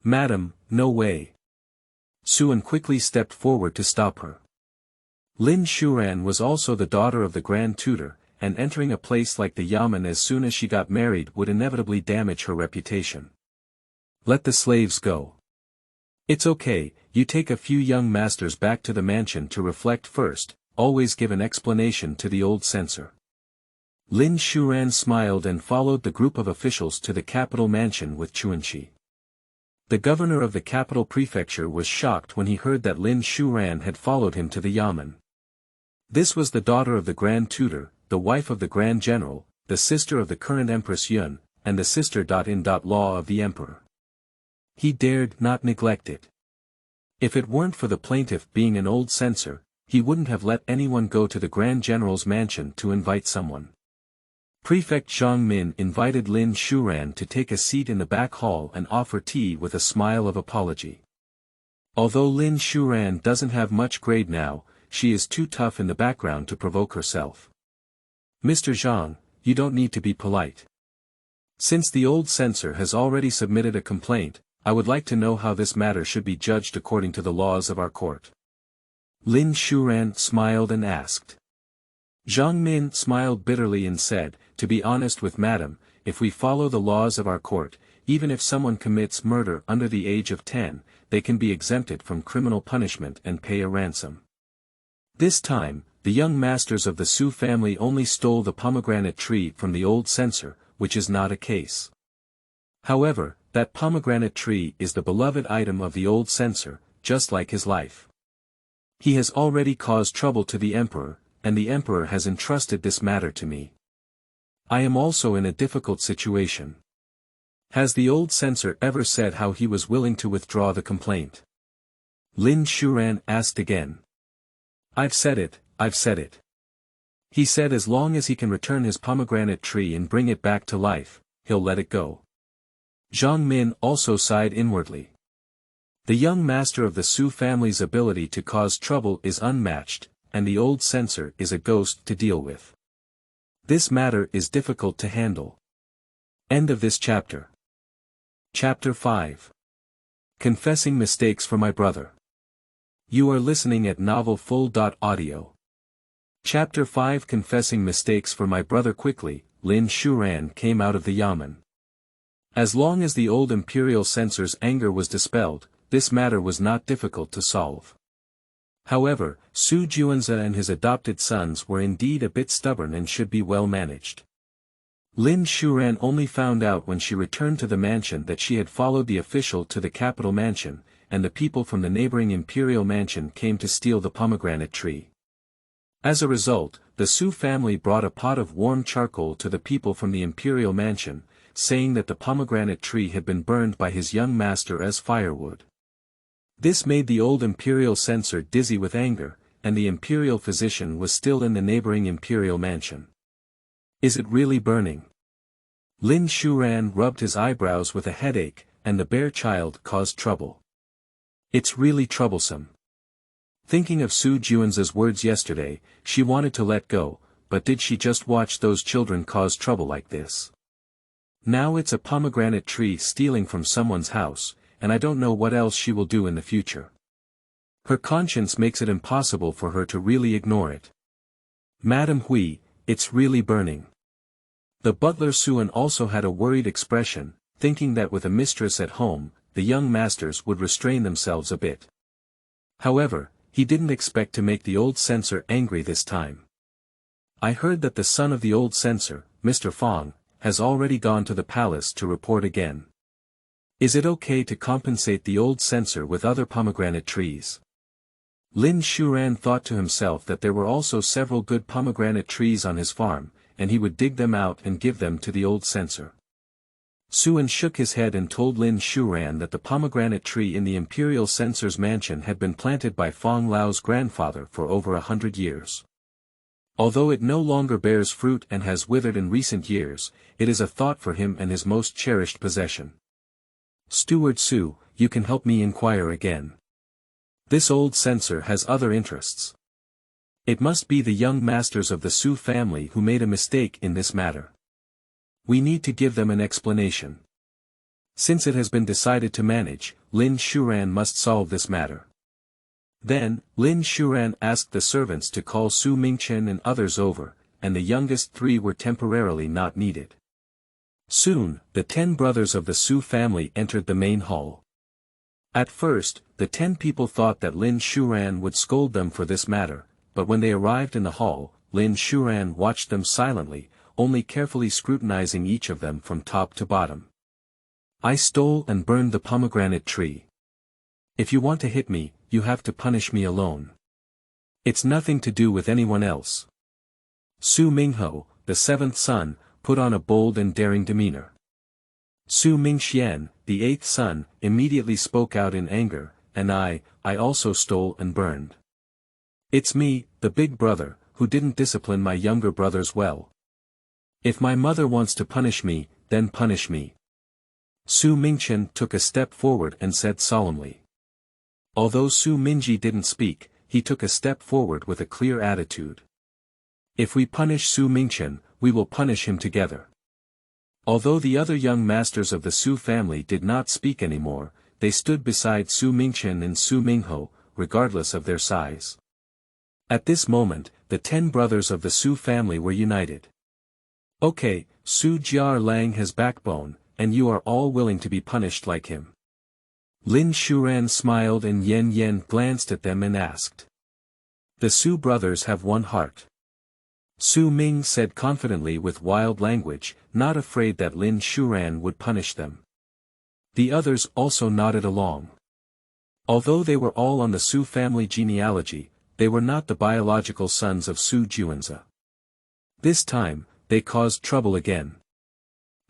Madam, no way. Xu quickly stepped forward to stop her. Lin Shuran was also the daughter of the Grand Tutor, and entering a place like the yamen as soon as she got married would inevitably damage her reputation. Let the slaves go. It's okay, you take a few young masters back to the mansion to reflect first, always give an explanation to the old censor. Lin Shuran smiled and followed the group of officials to the capital mansion with Chuanqi. The governor of the capital prefecture was shocked when he heard that Lin Shuran had followed him to the yamen. This was the daughter of the Grand Tutor, the wife of the Grand General, the sister of the current Empress Yun, and the sister-in-law of the emperor. He dared not neglect it. If it weren't for the plaintiff being an old censor, he wouldn't have let anyone go to the Grand General's mansion to invite someone. Prefect Zhang Min invited Lin Shuran to take a seat in the back hall and offer tea with a smile of apology. Although Lin Shuran doesn't have much grade now, she is too tough in the background to provoke herself. Mr. Zhang, you don't need to be polite. Since the old censor has already submitted a complaint, I would like to know how this matter should be judged according to the laws of our court. Lin Shuran smiled and asked. Zhang Min smiled bitterly and said, to be honest with madam, if we follow the laws of our court, even if someone commits murder under the age of 10, they can be exempted from criminal punishment and pay a ransom. This time, the young masters of the Xu family only stole the pomegranate tree from the old censor, which is not a case. However, that pomegranate tree is the beloved item of the old censor, just like his life. He has already caused trouble to the emperor, and the emperor has entrusted this matter to me. I am also in a difficult situation. Has the old censor ever said how he was willing to withdraw the complaint? Lin Shuran asked again. I've said it. He said as long as he can return his pomegranate tree and bring it back to life, he'll let it go. Zhang Min also sighed inwardly. The young master of the Xu family's ability to cause trouble is unmatched, and the old censor is a ghost to deal with. This matter is difficult to handle. End of this chapter. Chapter 5. Confessing mistakes for my brother. You are listening at novelfull.audio. Chapter 5 Confessing mistakes for my brother. Quickly, Lin Shuran came out of the yamen. As long as the old imperial censor's anger was dispelled, this matter was not difficult to solve. However, Xu Junze and his adopted sons were indeed a bit stubborn and should be well managed. Lin Shuran only found out when she returned to the mansion that she had followed the official to the capital mansion, and the people from the neighboring imperial mansion came to steal the pomegranate tree. As a result, the Xu family brought a pot of warm charcoal to the people from the imperial mansion, saying that the pomegranate tree had been burned by his young master as firewood. This made the old imperial censor dizzy with anger, and the imperial physician was still in the neighboring imperial mansion. Is it really burning? Lin Shuran rubbed his eyebrows with a headache, and the bear child caused trouble. It's really troublesome. Thinking of Xu Junze's words yesterday, she wanted to let go, but did she just watch those children cause trouble like this? Now it's a pomegranate tree stealing from someone's house, and I don't know what else she will do in the future. Her conscience makes it impossible for her to really ignore it. Madam Hui, it's really burning. The butler Suan also had a worried expression, thinking that with a mistress at home, the young masters would restrain themselves a bit. However, he didn't expect to make the old censor angry this time. I heard that the son of the old censor, Mr. Fong, has already gone to the palace to report again. Is it okay to compensate the old censor with other pomegranate trees? Lin Shuran thought to himself that there were also several good pomegranate trees on his farm, and he would dig them out and give them to the old censor. Suan shook his head and told Lin Shuran that the pomegranate tree in the imperial censor's mansion had been planted by Fong Lao's grandfather for over 100 years. Although it no longer bears fruit and has withered in recent years, it is a thought for him and his most cherished possession. Steward Su, you can help me inquire again. This old censor has other interests. It must be the young masters of the Su family who made a mistake in this matter. We need to give them an explanation. Since it has been decided to manage, Lin Shuran must solve this matter. Then, Lin Shuran asked the servants to call Su Mingchen and others over, and the youngest three were temporarily not needed. Soon, the 10 brothers of the Su family entered the main hall. At first, the 10 people thought that Lin Shuran would scold them for this matter, but when they arrived in the hall, Lin Shuran watched them silently, only carefully scrutinizing each of them from top to bottom. I stole and burned the pomegranate tree. If you want to hit me, you have to punish me alone. It's nothing to do with anyone else. Su Mingho, the 7th son, put on a bold and daring demeanor. Su Mingxian, the 8th son, immediately spoke out in anger, and I also stole and burned. It's me, the big brother, who didn't discipline my younger brothers well. If my mother wants to punish me, then punish me. Su Mingchen took a step forward and said solemnly. Although Su Minji didn't speak, he took a step forward with a clear attitude. If we punish Su Mingchen, we will punish him together. Although the other young masters of the Su family did not speak anymore, they stood beside Su Mingchen and Su Mingho, regardless of their size. At this moment, the 10 brothers of the Su family were united. Okay, Su Jiar Lang has backbone, and you are all willing to be punished like him. Lin Shuran smiled and Yen Yen glanced at them and asked. The Su brothers have one heart. Su Ming said confidently with wild language, not afraid that Lin Shuran would punish them. The others also nodded along. Although they were all on the Su family genealogy, they were not the biological sons of Xu Junze. This time, they caused trouble again.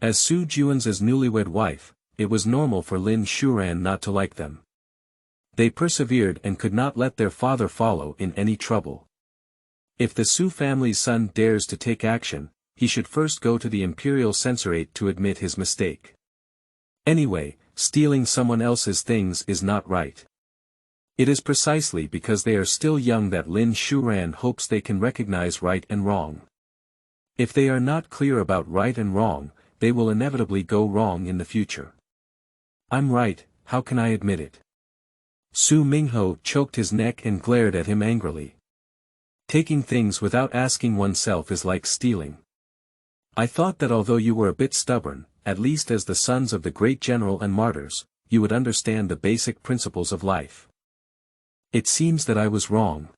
As Xu Junze's newlywed wife, it was normal for Lin Shuran not to like them. They persevered and could not let their father follow in any trouble. If the Su family's son dares to take action, he should first go to the imperial censorate to admit his mistake. Anyway, stealing someone else's things is not right. It is precisely because they are still young that Lin Shuran hopes they can recognize right and wrong. If they are not clear about right and wrong, they will inevitably go wrong in the future. I'm right, how can I admit it? Su Mingho choked his neck and glared at him angrily. Taking things without asking oneself is like stealing. I thought that although you were a bit stubborn, at least as the sons of the great general and martyrs, you would understand the basic principles of life. It seems that I was wrong.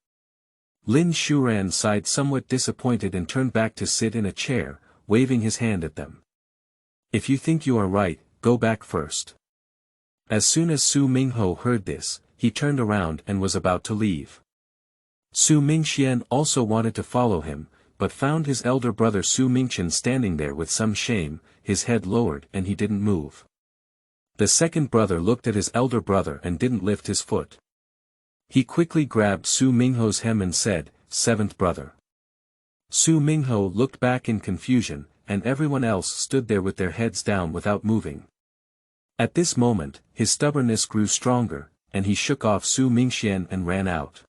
Lin Shuran sighed somewhat disappointed and turned back to sit in a chair, waving his hand at them. If you think you are right, go back first. As soon as Su Mingho heard this, he turned around and was about to leave. Su Mingxian also wanted to follow him, but found his elder brother Su Mingchen standing there with some shame, his head lowered and he didn't move. The second brother looked at his elder brother and didn't lift his foot. He quickly grabbed Su Mingho's hem and said, "Seventh brother." Su Mingho looked back in confusion, and everyone else stood there with their heads down without moving. At this moment, his stubbornness grew stronger, and he shook off Xu Mingxian and ran out.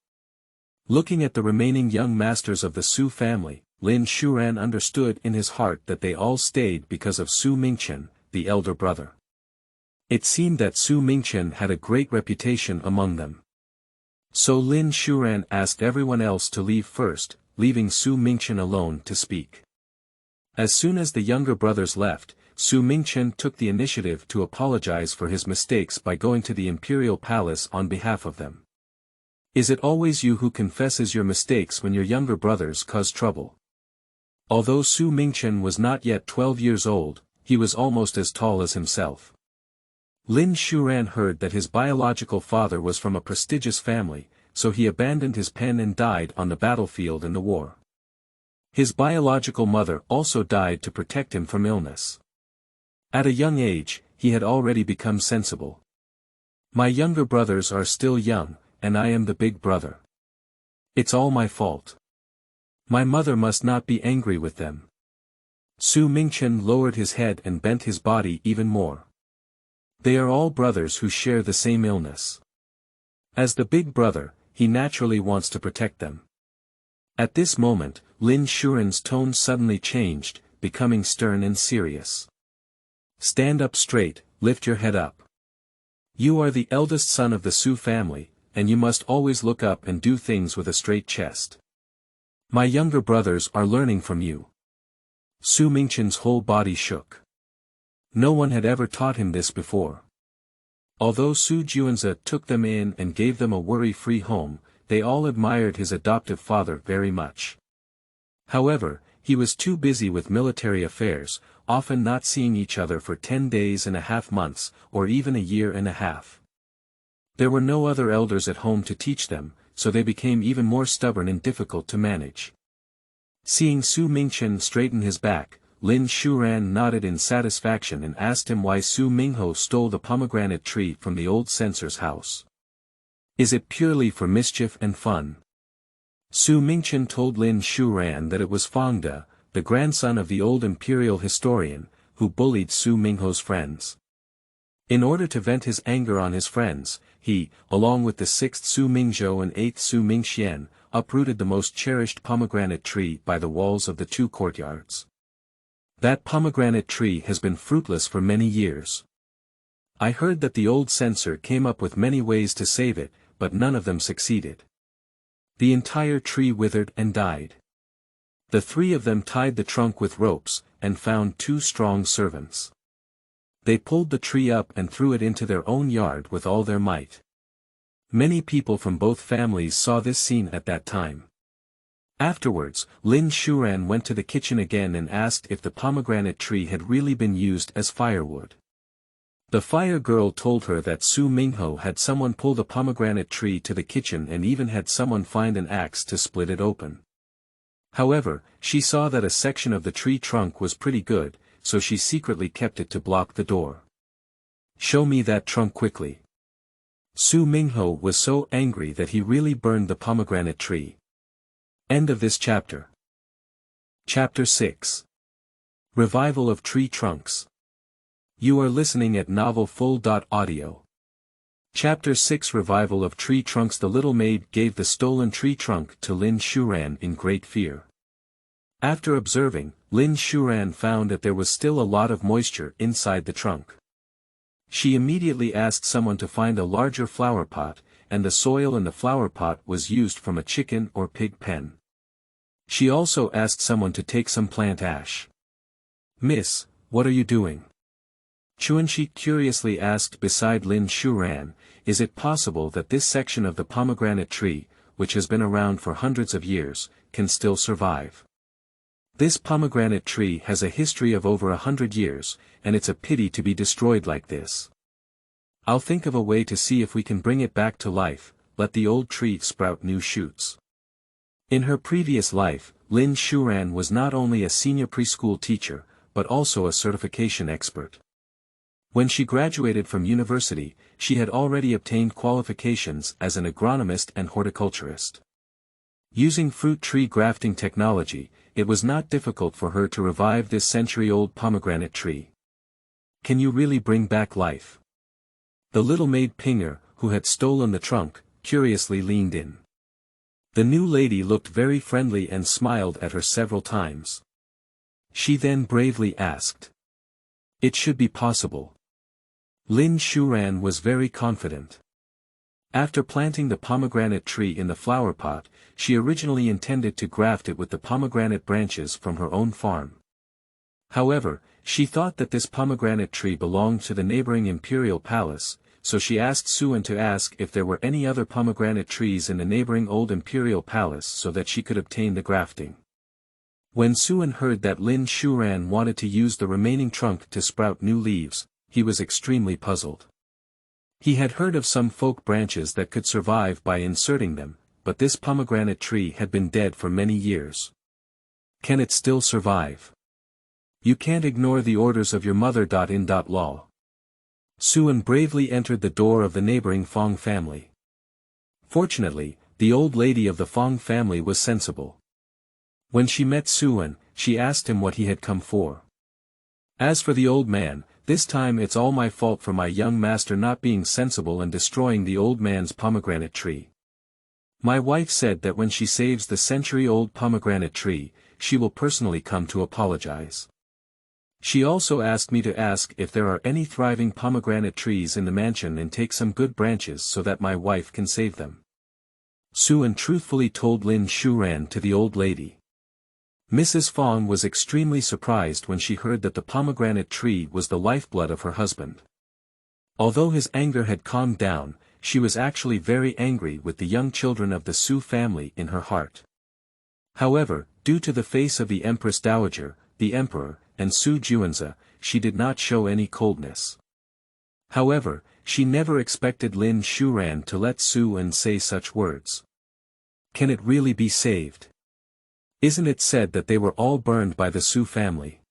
Looking at the remaining young masters of the Xu family, Lin Shuran understood in his heart that they all stayed because of Xu Mingqian, the elder brother. It seemed that Xu Mingqian had a great reputation among them. So Lin Shuran asked everyone else to leave first, leaving Xu Mingqian alone to speak. As soon as the younger brothers left, Xu Mingqian took the initiative to apologize for his mistakes by going to the imperial palace on behalf of them. Is it always you who confesses your mistakes when your younger brothers cause trouble? Although Xu Mingqian was not yet 12 years old, he was almost as tall as himself. Lin Shuran heard that his biological father was from a prestigious family, so he abandoned his pen and died on the battlefield in the war. His biological mother also died to protect him from illness. At a young age, he had already become sensible. My younger brothers are still young, and I am the big brother. It's all my fault. My mother must not be angry with them. Xu Mingqian lowered his head and bent his body even more. They are all brothers who share the same illness. As the big brother, he naturally wants to protect them. At this moment, Lin Shuran's tone suddenly changed, becoming stern and serious. Stand up straight, lift your head up. You are the eldest son of the Xu family, and you must always look up and do things with a straight chest. My younger brothers are learning from you. Xu Mingqian's whole body shook. No one had ever taught him this before. Although Xu Junze took them in and gave them a worry-free home, they all admired his adoptive father very much. However, he was too busy with military affairs, often not seeing each other for 10 days and a half months, or even a year and a half. There were no other elders at home to teach them, so they became even more stubborn and difficult to manage. Seeing Xu Mingqian straighten his back, Lin Shuran nodded in satisfaction and asked him why Xu Mingho stole the pomegranate tree from the old censor's house. Is it purely for mischief and fun? Xu Mingqian told Lin Shuran that it was Fangde, the grandson of the old imperial historian, who bullied Xu Mingho's friends. In order to vent his anger on his friends, he, along with the 6th Xu Mingzhou and 8th Xu Mingxian, uprooted the most cherished pomegranate tree by the walls of the 2 courtyards. That pomegranate tree has been fruitless for many years. I heard that the old censor came up with many ways to save it, but none of them succeeded. The entire tree withered and died. The 3 of them tied the trunk with ropes, and found 2 strong servants. They pulled the tree up and threw it into their own yard with all their might. Many people from both families saw this scene at that time. Afterwards, Lin Shuran went to the kitchen again and asked if the pomegranate tree had really been used as firewood. The fire girl told her that Xu Mingho had someone pull the pomegranate tree to the kitchen and even had someone find an axe to split it open. However, she saw that a section of the tree trunk was pretty good, so she secretly kept it to block the door. Show me that trunk quickly. Xu Mingho was so angry that he really burned the pomegranate tree. End of this chapter. Chapter 6. Revival of Tree Trunks. You are listening at novelfull.audio. Chapter 6 Revival of Tree Trunks. The little maid gave the stolen tree trunk to Lin Shuran in great fear. After observing, Lin Shuran found that there was still a lot of moisture inside the trunk. She immediately asked someone to find a larger flower pot, and the soil in the flower pot was used from a chicken or pig pen. She also asked someone to take some plant ash. Miss, what are you doing? Chuanxi curiously asked beside Lin Shuran, is it possible that this section of the pomegranate tree, which has been around for hundreds of years, can still survive? This pomegranate tree has a history of over 100 years, and it's a pity to be destroyed like this. I'll think of a way to see if we can bring it back to life, let the old tree sprout new shoots. In her previous life, Lin Shuran was not only a senior preschool teacher, but also a certification expert. When she graduated from university, she had already obtained qualifications as an agronomist and horticulturist. Using fruit tree grafting technology, it was not difficult for her to revive this century-old pomegranate tree. Can you really bring back life? The little maid Pinger, who had stolen the trunk, curiously leaned in. The new lady looked very friendly and smiled at her several times. She then bravely asked. It should be possible. Lin Shuran was very confident. After planting the pomegranate tree in the flower pot, she originally intended to graft it with the pomegranate branches from her own farm. However, she thought that this pomegranate tree belonged to the neighboring imperial palace, so she asked Xu to ask if there were any other pomegranate trees in the neighboring old imperial palace so that she could obtain the grafting. When Xu heard that Lin Shuran wanted to use the remaining trunk to sprout new leaves, he was extremely puzzled. He had heard of some folk branches that could survive by inserting them, but this pomegranate tree had been dead for many years. Can it still survive? You can't ignore the orders of your mother. In law. Xu bravely entered the door of the neighboring Fong family. Fortunately, the old lady of the Fong family was sensible. When she met Xu, she asked him what he had come for. As for the old man, this time it's all my fault for my young master not being sensible and destroying the old man's pomegranate tree. My wife said that when she saves the century-old pomegranate tree, she will personally come to apologize. She also asked me to ask if there are any thriving pomegranate trees in the mansion and take some good branches so that my wife can save them. Xu truthfully told Lin Shuran to the old lady. Mrs. Fong was extremely surprised when she heard that the pomegranate tree was the lifeblood of her husband. Although his anger had calmed down, she was actually very angry with the young children of the Xu family in her heart. However, due to the face of the Empress Dowager, the Emperor, and Xu Junze, she did not show any coldness. However, she never expected Lin Shuran to let Xu say such words. Can it really be saved? Isn't it said that they were all burned by the Xu family?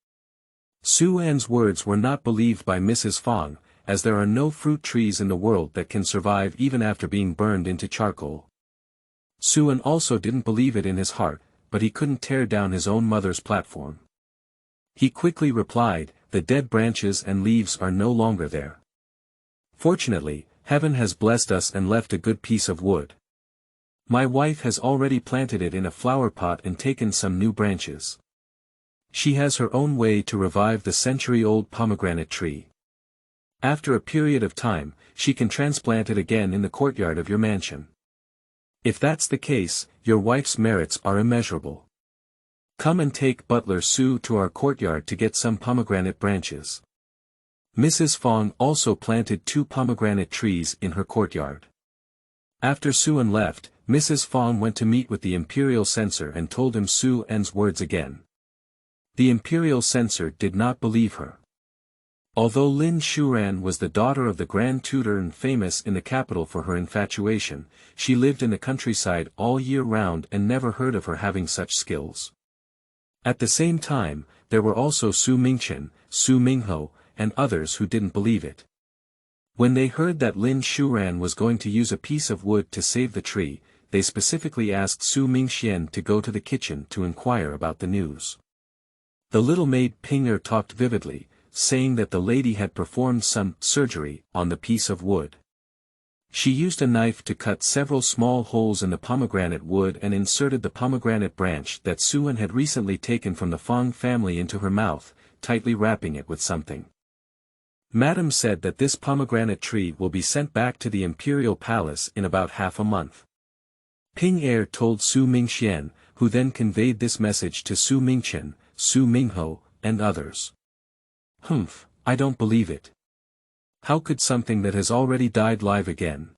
Xu words were not believed by Mrs. Fong, as there are no fruit trees in the world that can survive even after being burned into charcoal. Xu also didn't believe it in his heart, but he couldn't tear down his own mother's platform. He quickly replied, the dead branches and leaves are no longer there. Fortunately, heaven has blessed us and left a good piece of wood. My wife has already planted it in a flower pot and taken some new branches. She has her own way to revive the century-old pomegranate tree. After a period of time, she can transplant it again in the courtyard of your mansion. If that's the case, your wife's merits are immeasurable. Come and take Butler Xu to our courtyard to get some pomegranate branches. Mrs. Fong also planted 2 pomegranate trees in her courtyard. After Xu left, Mrs. Fong went to meet with the imperial censor and told him Xu's words again. The imperial censor did not believe her. Although Lin Shuran was the daughter of the Grand Tutor and famous in the capital for her infatuation, she lived in the countryside all year round and never heard of her having such skills. At the same time, there were also Xu Mingchen, Xu Mingho, and others who didn't believe it. When they heard that Lin Shuran was going to use a piece of wood to save the tree, they specifically asked Xu Mingxian to go to the kitchen to inquire about the news. The little maid Pinger talked vividly, saying that the lady had performed some surgery on the piece of wood. She used a knife to cut several small holes in the pomegranate wood and inserted the pomegranate branch that Xu had recently taken from the Fong family into her mouth, tightly wrapping it with something. Madam said that this pomegranate tree will be sent back to the imperial palace in about half a month. Ping told Xu Mingxian, who then conveyed this message to Xu Mingchen, Xu Mingho, and others. Humph, I don't believe it. How could something that has already died live again?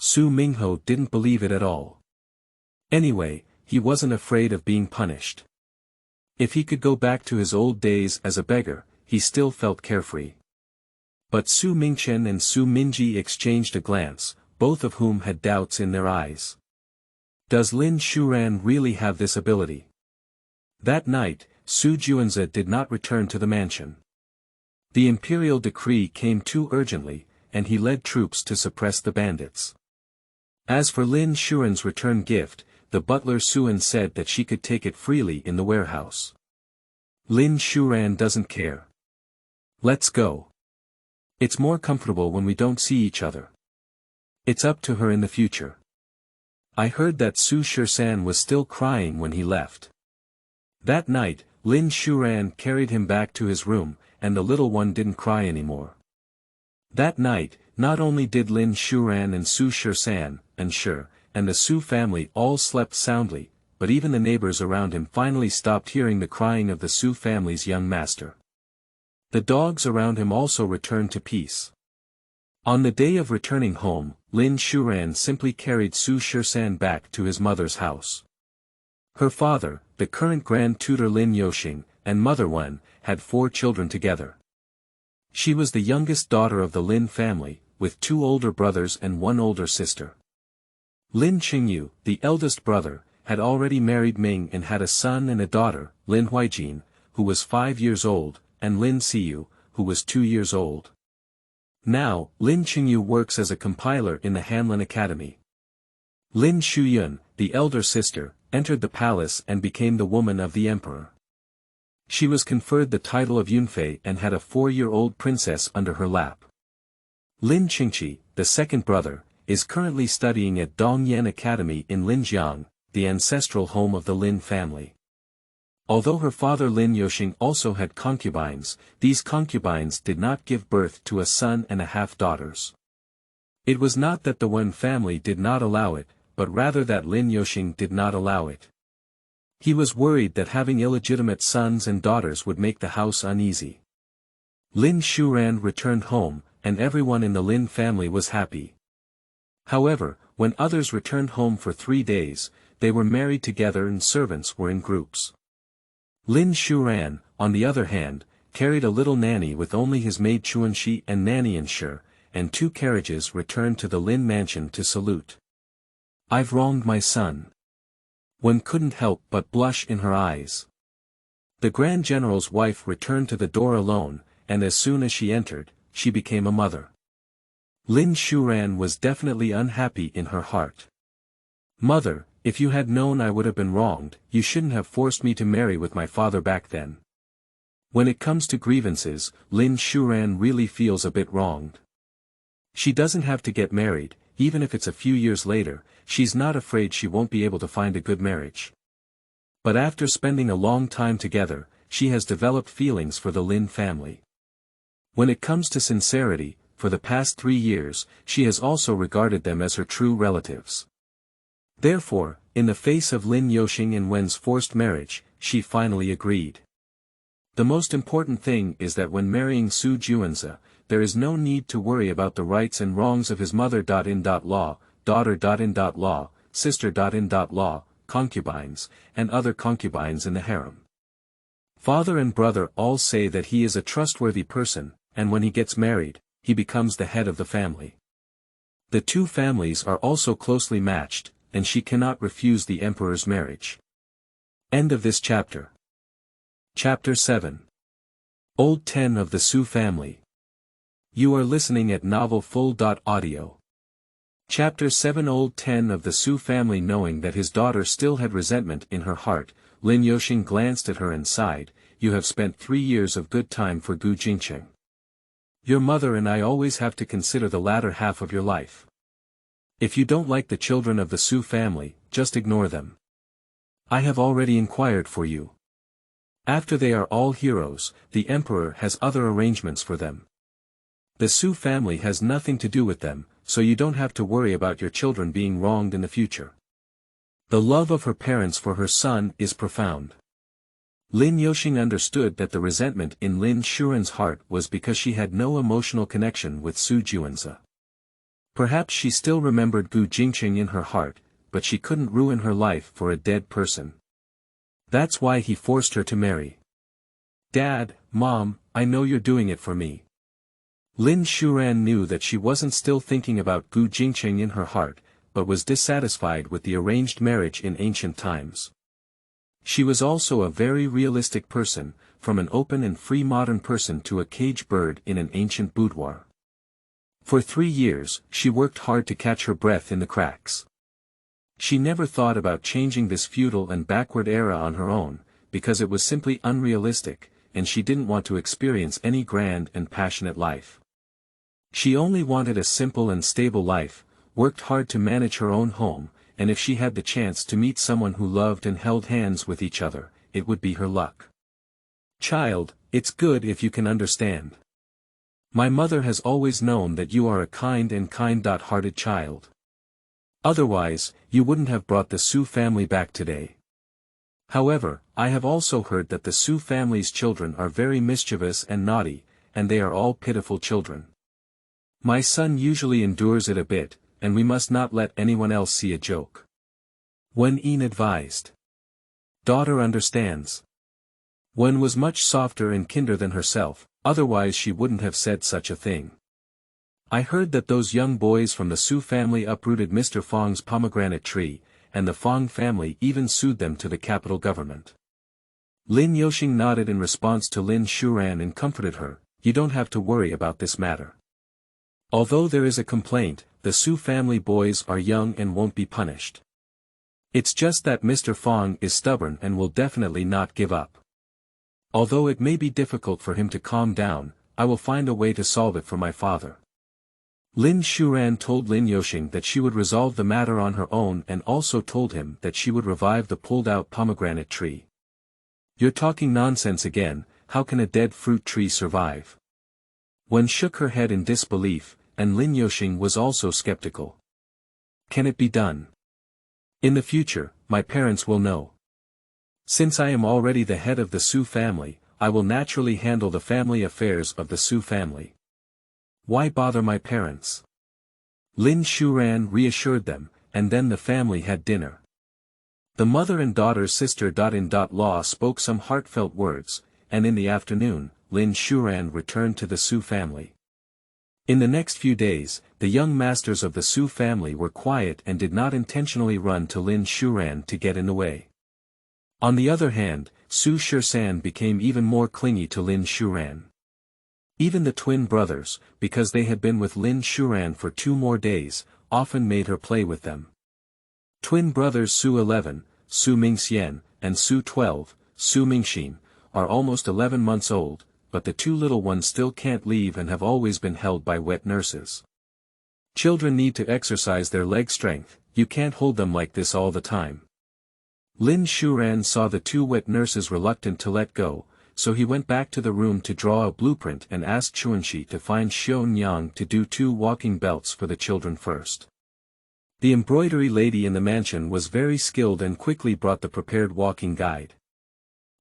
Xu Mingho didn't believe it at all. Anyway, he wasn't afraid of being punished. If he could go back to his old days as a beggar, he still felt carefree. But Xu Mingchen and Xu Minji exchanged a glance, both of whom had doubts in their eyes. Does Lin Shuran really have this ability? That night, Xu Junze did not return to the mansion. The imperial decree came too urgently, and he led troops to suppress the bandits. As for Lin Shuran's return gift, the butler Shuan said that she could take it freely in the warehouse. Lin Shuran doesn't care. Let's go. It's more comfortable when we don't see each other. It's up to her in the future. I heard that Xu Junze was still crying when he left. That night, Lin Shuran carried him back to his room, and the little one didn't cry anymore. That night, not only did Lin Shuran and Xu Junze, and the Xu family all slept soundly, but even the neighbors around him finally stopped hearing the crying of the Xu family's young master. The dogs around him also returned to peace. On the day of returning home, Lin Shuran simply carried Xu Junze back to his mother's house. Her father, the current Grand Tutor Lin Yoxing, and mother Wen, had 4 children together. She was the youngest daughter of the Lin family, with 2 older brothers and 1 older sister. Lin Qingyu, the eldest brother, had already married Ming and had a son and a daughter, Lin Huijin, who was 5 years old, and Lin Xiyu, who was 2 years old. Now, Lin Qingyu works as a compiler in the Hanlin Academy. Lin Shuyun, the elder sister, entered the palace and became the woman of the emperor. She was conferred the title of Yunfei and had a 4-year-old princess under her lap. Lin Qingqi, the second brother, is currently studying at Dongyan Academy in Linjiang, the ancestral home of the Lin family. Although her father Lin Yoxing also had concubines, these concubines did not give birth to a son and a half daughters. It was not that the Wen family did not allow it, but rather that Lin Yoxing did not allow it. He was worried that having illegitimate sons and daughters would make the house uneasy. Lin Shuran returned home, and everyone in the Lin family was happy. However, when others returned home for 3 days, they were married together and servants were in groups. Lin Shuran, on the other hand, carried a little nanny with only his maid Chuanxi and nanny Shi, and 2 carriages returned to the Lin mansion to salute. "I've wronged my son." One couldn't help but blush in her eyes. The Grand General's wife returned to the door alone, and as soon as she entered, she became a mother. Lin Shuran was definitely unhappy in her heart. "Mother, if you had known I would have been wronged, you shouldn't have forced me to marry with my father back then." When it comes to grievances, Lin Shuran really feels a bit wronged. She doesn't have to get married, even if it's a few years later, she's not afraid she won't be able to find a good marriage. But after spending a long time together, she has developed feelings for the Lin family. When it comes to sincerity, for the past 3 years, she has also regarded them as her true relatives. Therefore, in the face of Lin Yoxing and Wen's forced marriage, she finally agreed. The most important thing is that when marrying Xu Junze, there is no need to worry about the rights and wrongs of his mother.in.law, daughter.in.law, sister.in.law, concubines, and other concubines in the harem. Father and brother all say that he is a trustworthy person, and when he gets married, he becomes the head of the family. The 2 families are also closely matched, and she cannot refuse the emperor's marriage. End of this chapter. Chapter 7. Old 10 of the Xu family. You are listening at novelfull.audio. Chapter 7. Old 10 of the Xu family. Knowing that his daughter still had resentment in her heart, Lin Yoxing glanced at her and sighed, "You have spent 3 years of good time for Xu Junze. Your mother and I always have to consider the latter half of your life. If you don't like the children of the Xu family, just ignore them. I have already inquired for you. After they are all heroes, the emperor has other arrangements for them. The Xu family has nothing to do with them, so you don't have to worry about your children being wronged in the future." The love of her parents for her son is profound. Lin Yoxing understood that the resentment in Lin Shuran's heart was because she had no emotional connection with Xu Junze. Perhaps she still remembered Xu Junze in her heart, but she couldn't ruin her life for a dead person. That's why he forced her to marry. "Dad, Mom, I know you're doing it for me." Lin Shuran knew that she wasn't still thinking about Xu Junze in her heart, but was dissatisfied with the arranged marriage in ancient times. She was also a very realistic person, from an open and free modern person to a caged bird in an ancient boudoir. For 3 years, she worked hard to catch her breath in the cracks. She never thought about changing this feudal and backward era on her own, because it was simply unrealistic, and she didn't want to experience any grand and passionate life. She only wanted a simple and stable life, worked hard to manage her own home, and if she had the chance to meet someone who loved and held hands with each other, it would be her luck. Child, it's good if you can understand. My mother has always known that you are a kind and kind-hearted child. Otherwise, you wouldn't have brought the Xu family back today. However, I have also heard that the Xu family's children are very mischievous and naughty, and they are all pitiful children. My son usually endures it a bit, and we must not let anyone else see a joke. Wen Yin advised. Daughter understands. Wen was much softer and kinder than herself, otherwise she wouldn't have said such a thing. I heard that those young boys from the Xu family uprooted Mr. Fang's pomegranate tree, and the Fang family even sued them to the capital government. Lin Yoxing nodded in response to Lin Shuran and comforted her, you don't have to worry about this matter. Although there is a complaint, the Xu family boys are young and won't be punished. It's just that Mr. Fang is stubborn and will definitely not give up. Although it may be difficult for him to calm down, I will find a way to solve it for my father. Lin Shuran told Lin Yoxing that she would resolve the matter on her own and also told him that she would revive the pulled-out pomegranate tree. You're talking nonsense again, how can a dead fruit tree survive? Wen shook her head in disbelief, and Lin Yoxing was also skeptical. Can it be done? In the future, my parents will know. Since I am already the head of the Xu family, I will naturally handle the family affairs of the Xu family. Why bother my parents? Lin Shuran reassured them, and then the family had dinner. The mother and daughter's sister-in-law spoke some heartfelt words, and in the afternoon, Lin Shuran returned to the Xu family. In the next few days, the young masters of the Xu family were quiet and did not intentionally run to Lin Shuran to get in the way. On the other hand, Xu Shusan became even more clingy to Lin Shuran. Even the twin brothers, because they had been with Lin Shuran for 2 more days, often made her play with them. Twin brothers Xu 11, Xu Mingxian, and Xu 12, Xu Mingxin, are almost 11 months old, but the 2 little ones still can't leave and have always been held by wet nurses. Children need to exercise their leg strength, you can't hold them like this all the time. Lin Shuran saw the 2 wet nurses reluctant to let go, so he went back to the room to draw a blueprint and asked Chuanxi to find Xiao Nyang to do 2 walking belts for the children first. The embroidery lady in the mansion was very skilled and quickly brought the prepared walking guide.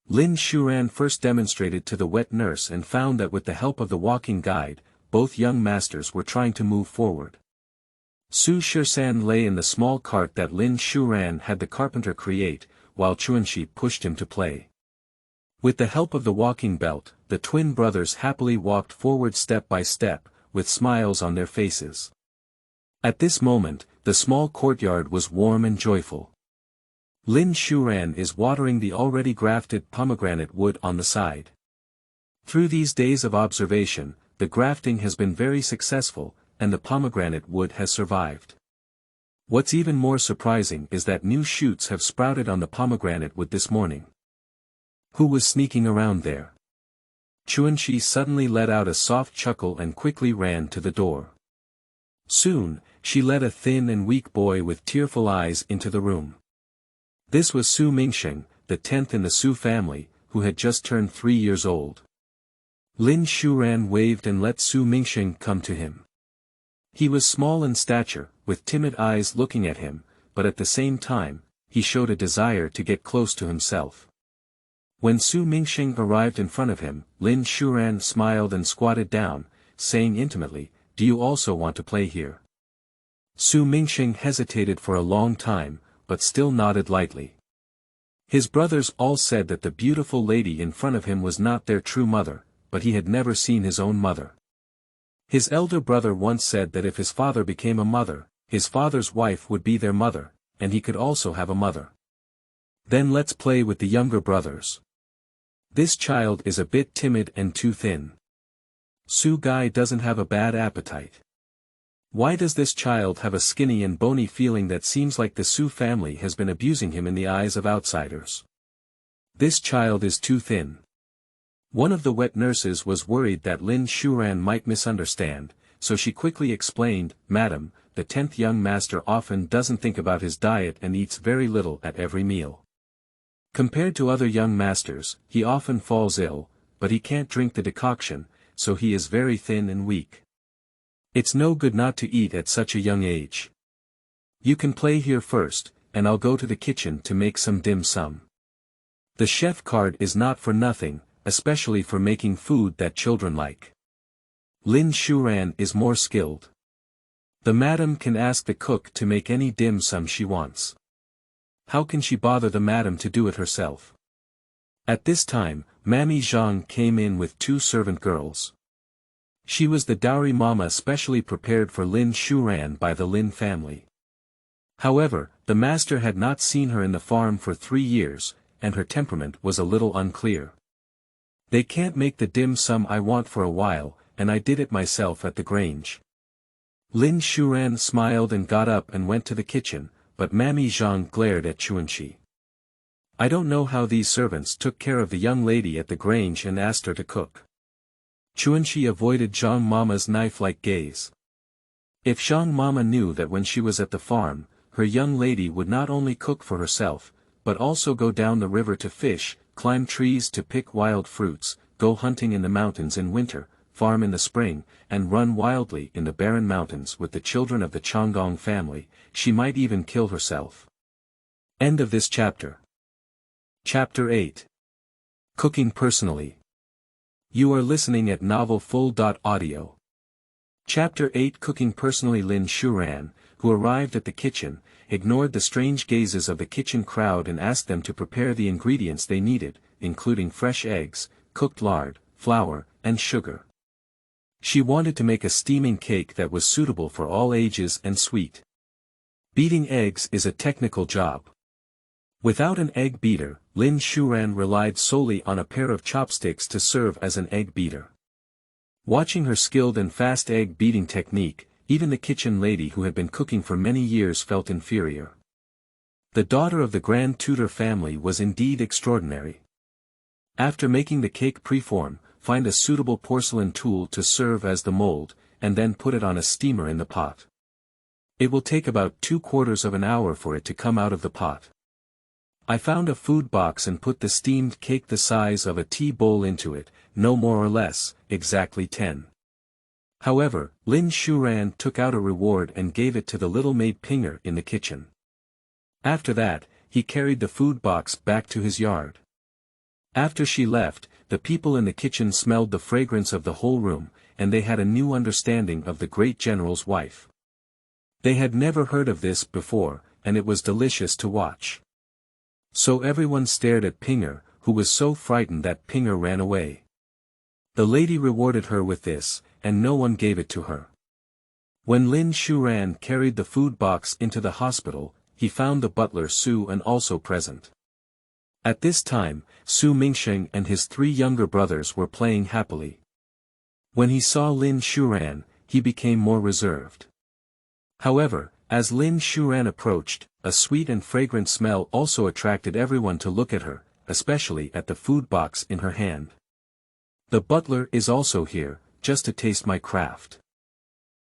Lin Shuran first demonstrated to the wet nurse and found that with the help of the walking guide, both young masters were trying to move forward. Xu Shusan lay in the small cart that Lin Shuran had the carpenter create, while Chuanxi pushed him to play. With the help of the walking belt, the twin brothers happily walked forward step by step, with smiles on their faces. At this moment, the small courtyard was warm and joyful. Lin Shuran is watering the already grafted pomegranate wood on the side. Through these days of observation, the grafting has been very successful, and the pomegranate wood has survived. What's even more surprising is that new shoots have sprouted on the pomegranate wood this morning. Who was sneaking around there? Chuanxi suddenly let out a soft chuckle and quickly ran to the door. Soon, she led a thin and weak boy with tearful eyes into the room. This was Xu Mingxing, the 10th in the Xu family, who had just turned 3 years old. Lin Shuran waved and let Xu Mingxing come to him. He was small in stature, with timid eyes looking at him, but at the same time, he showed a desire to get close to himself. When Xu Mingxing arrived in front of him, Lin Shuran smiled and squatted down, saying intimately, "Do you also want to play here?" Xu Mingxing hesitated for a long time, but still nodded lightly. His brothers all said that the beautiful lady in front of him was not their true mother, but he had never seen his own mother. His elder brother once said that if his father became a mother, his father's wife would be their mother, and he could also have a mother. Then let's play with the younger brothers. This child is a bit timid and too thin. Su Gai doesn't have a bad appetite. Why does this child have a skinny and bony feeling that seems like the Xu family has been abusing him in the eyes of outsiders? This child is too thin. One of the wet nurses was worried that Lin Shuran might misunderstand, so she quickly explained, "Madam, the 10th young master often doesn't think about his diet and eats very little at every meal. Compared to other young masters, he often falls ill, but he can't drink the decoction, so he is very thin and weak. It's no good not to eat at such a young age. You can play here first, and I'll go to the kitchen to make some dim sum. The chef card is not for nothing, especially for making food that children like. Lin Shuran is more skilled. The madam can ask the cook to make any dim sum she wants. How can she bother the madam to do it herself?" At this time, Mammy Zhang came in with 2 servant girls. She was the dowry mama specially prepared for Lin Shuran by the Lin family. However, the master had not seen her in the farm for 3 years, and her temperament was a little unclear. "They can't make the dim sum I want for a while, and I did it myself at the grange." Lin Shuran smiled and got up and went to the kitchen, but Mammy Zhang glared at Chuanxi. "I don't know how these servants took care of the young lady at the grange and asked her to cook." Chuanxi avoided Zhang Mama's knife-like gaze. If Zhang Mama knew that when she was at the farm, her young lady would not only cook for herself, but also go down the river to fish, climb trees to pick wild fruits, go hunting in the mountains in winter, farm in the spring, and run wildly in the barren mountains with the children of the Chonggong family, she might even kill herself. End of this chapter. Chapter 8. Cooking Personally. You are listening at novelfull.audio. Chapter 8. Cooking Personally. Lin Shuran, who arrived at the kitchen, ignored the strange gazes of the kitchen crowd and asked them to prepare the ingredients they needed, including fresh eggs, cooked lard, flour, and sugar. She wanted to make a steaming cake that was suitable for all ages and sweet. Beating eggs is a technical job. Without an egg beater, Lin Shuran relied solely on a pair of chopsticks to serve as an egg beater. Watching her skilled and fast egg beating technique, even the kitchen lady who had been cooking for many years felt inferior. The daughter of the Grand Tutor family was indeed extraordinary. After making the cake preform, find a suitable porcelain tool to serve as the mold, and then put it on a steamer in the pot. It will take about 3/4 of an hour for it to come out of the pot. I found a food box and put the steamed cake the size of a tea bowl into it, no more or less, exactly 10. However, Lin Shuran took out a reward and gave it to the little maid Pinger in the kitchen. After that, he carried the food box back to his yard. After she left, the people in the kitchen smelled the fragrance of the whole room, and they had a new understanding of the great general's wife. They had never heard of this before, and it was delicious to watch. So everyone stared at Pinger, who was so frightened that Pinger ran away. The lady rewarded her with this, and no one gave it to her. When Lin Shuran carried the food box into the hospital, he found the butler Xu and also present. At this time, Xu Mingsheng and his 3 younger brothers were playing happily. When he saw Lin Shuran, he became more reserved. However, as Lin Shuran approached, a sweet and fragrant smell also attracted everyone to look at her, especially at the food box in her hand. "The butler is also here, just to taste my craft."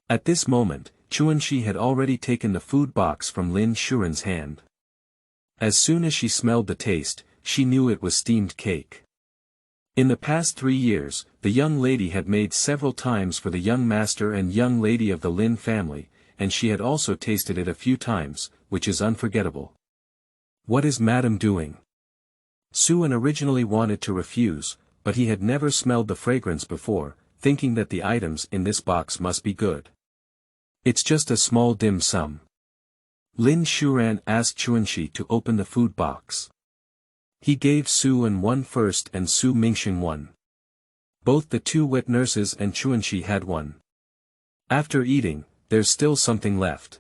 At this moment, Chuanxi had already taken the food box from Lin Shuran's hand. As soon as she smelled the taste, she knew it was steamed cake. In the past 3 years, the young lady had made several times for the young master and young lady of the Lin family, and she had also tasted it a few times, which is unforgettable. "What is Madam doing?" Xu originally wanted to refuse, but he had never smelled the fragrance before, thinking that the items in this box must be good. "It's just a small dim sum." Lin Shuran asked Chuanxi to open the food box. He gave Xu one first and Xu Mingsheng one. Both the 2 wet nurses and Chuanxi had one. After eating, there's still something left.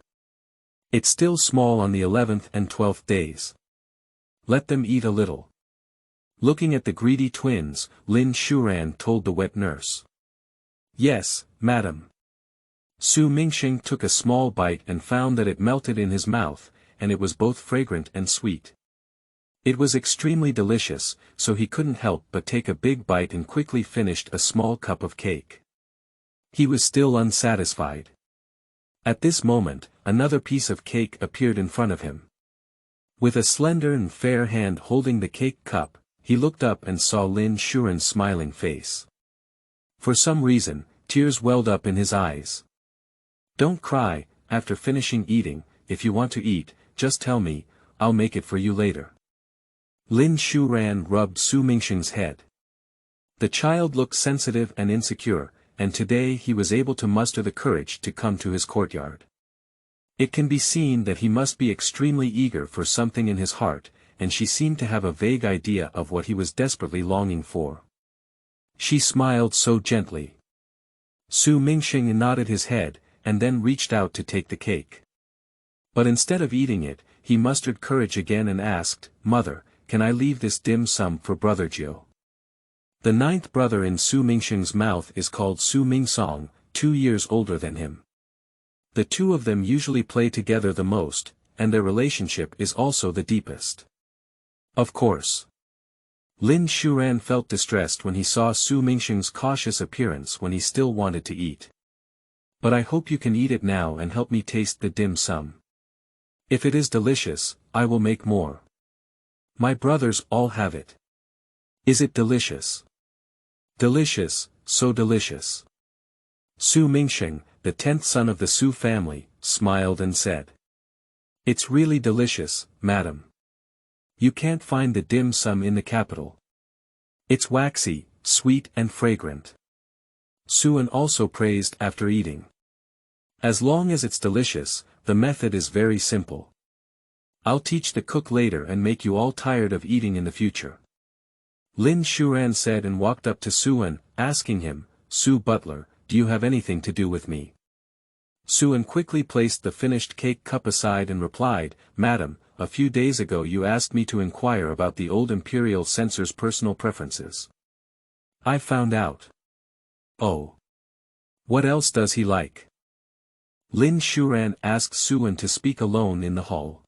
It's still small on the 11th and 12th days. Let them eat a little. Looking at the greedy twins, Lin Shuran told the wet nurse. "Yes, madam." Xu Mingxing took a small bite and found that it melted in his mouth, and it was both fragrant and sweet. It was extremely delicious, so he couldn't help but take a big bite and quickly finished a small cup of cake. He was still unsatisfied. At this moment, another piece of cake appeared in front of him. With a slender and fair hand holding the cake cup, he looked up and saw Lin Shuran's smiling face. For some reason, tears welled up in his eyes. "Don't cry, after finishing eating, if you want to eat, just tell me, I'll make it for you later." Lin Shuran rubbed Xu Mingxing's head. The child looked sensitive and insecure, and today he was able to muster the courage to come to his courtyard. It can be seen that he must be extremely eager for something in his heart, and she seemed to have a vague idea of what he was desperately longing for. She smiled so gently. Xu Mingxing nodded his head, and then reached out to take the cake. But instead of eating it, he mustered courage again and asked, "Mother, can I leave this dim sum for Brother Jiu?" The ninth brother in Xu Mingxing's mouth is called Xu Mingsong, 2 years older than him. The two of them usually play together the most, and their relationship is also the deepest. Of course. Lin Shuran felt distressed when he saw Xu Mingxing's cautious appearance when he still wanted to eat. "But I hope you can eat it now and help me taste the dim sum. If it is delicious, I will make more. My brothers all have it. Is it delicious?" "Delicious, so delicious." Xu Mingxing, the 10th son of the Xu family, smiled and said, "It's really delicious, madam. You can't find the dim sum in the capital. It's waxy, sweet and fragrant." Xuan also praised after eating. "As long as it's delicious, the method is very simple. I'll teach the cook later and make you all tired of eating in the future." Lin Shuran said and walked up to Xuan, asking him, "Xu butler, do you have anything to do with me?" Xuan quickly placed the finished cake cup aside and replied, "Madam, a few days ago you asked me to inquire about the old imperial censor's personal preferences. I found out." "Oh. What else does he like?" Lin Shuran asked Xuan to speak alone in the hall.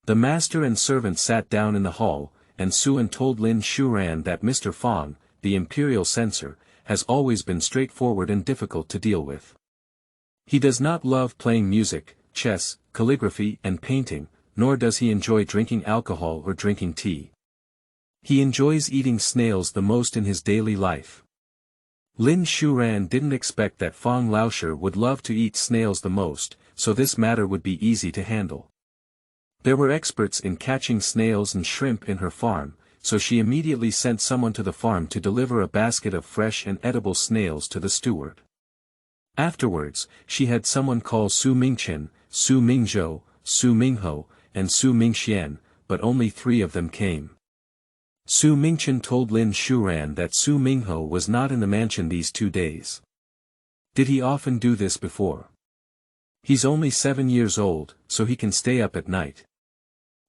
The master and servant sat down in the hall, and Xuan told Lin Shuran that Mr. Fong, the imperial censor, has always been straightforward and difficult to deal with. He does not love playing music, chess, calligraphy and painting, nor does he enjoy drinking alcohol or drinking tea. He enjoys eating snails the most in his daily life. Lin Shuran didn't expect that Fong Laosher would love to eat snails the most, so this matter would be easy to handle. There were experts in catching snails and shrimp in her farm, so she immediately sent someone to the farm to deliver a basket of fresh and edible snails to the steward. Afterwards, she had someone call Xu Mingchen, Xu Mingzhou, Xu Mingho, and Xu Mingxian, but only 3 of them came. Xu Mingchen told Lin Shuran that Xu Mingho was not in the mansion these 2 days. Did he often do this before? He's only 7 years old, so he can stay up at night.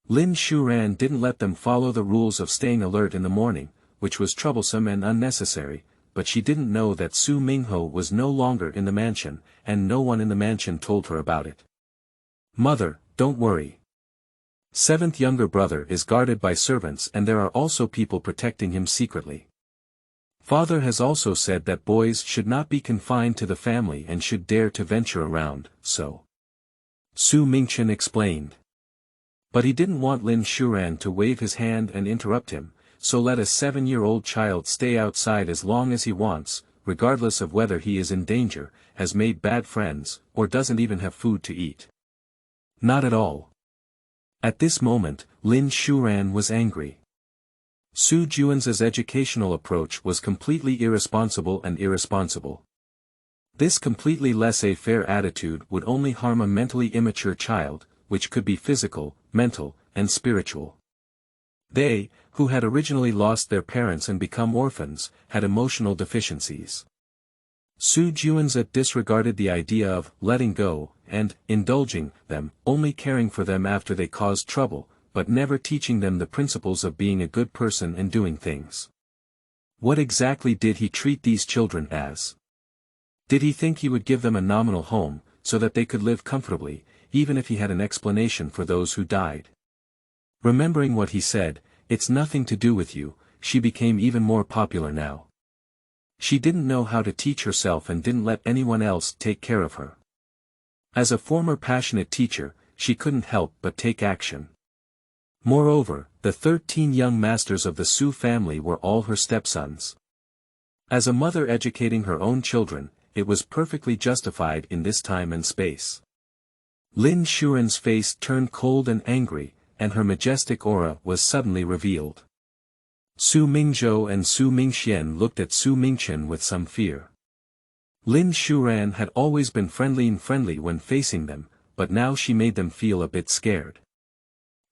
Lin Shuran didn't let them follow the rules of staying alert in the morning, which was troublesome and unnecessary, but she didn't know that Xu Mingho was no longer in the mansion, and no one in the mansion told her about it. "Mother, don't worry. 7th younger brother is guarded by servants and there are also people protecting him secretly. Father has also said that boys should not be confined to the family and should dare to venture around, so." Xu Mingchen explained. But he didn't want Lin Shuran to wave his hand and interrupt him, so let a 7-year-old child stay outside as long as he wants, regardless of whether he is in danger, has made bad friends, or doesn't even have food to eat. Not at all. At this moment, Lin Shuran was angry. Xu Junze's educational approach was completely irresponsible and irresponsible. This completely laissez-faire attitude would only harm a mentally immature child, which could be physical, mental, and spiritual. They, who had originally lost their parents and become orphans, had emotional deficiencies. Xu Junze disregarded the idea of letting go and indulging them, only caring for them after they caused trouble, but never teaching them the principles of being a good person and doing things. What exactly did he treat these children as? Did he think he would give them a nominal home, so that they could live comfortably, even if he had an explanation for those who died? Remembering what he said, "It's nothing to do with you," she became even more popular now. She didn't know how to teach herself and didn't let anyone else take care of her. As a former passionate teacher, she couldn't help but take action. Moreover, the 13 young masters of the Xu family were all her stepsons. As a mother educating her own children, it was perfectly justified in this time and space. Lin Shuran's face turned cold and angry, and her majestic aura was suddenly revealed. Su Mingzhou and Su Mingxian looked at Su Mingchen with some fear. Lin Shuran had always been friendly when facing them, but now she made them feel a bit scared.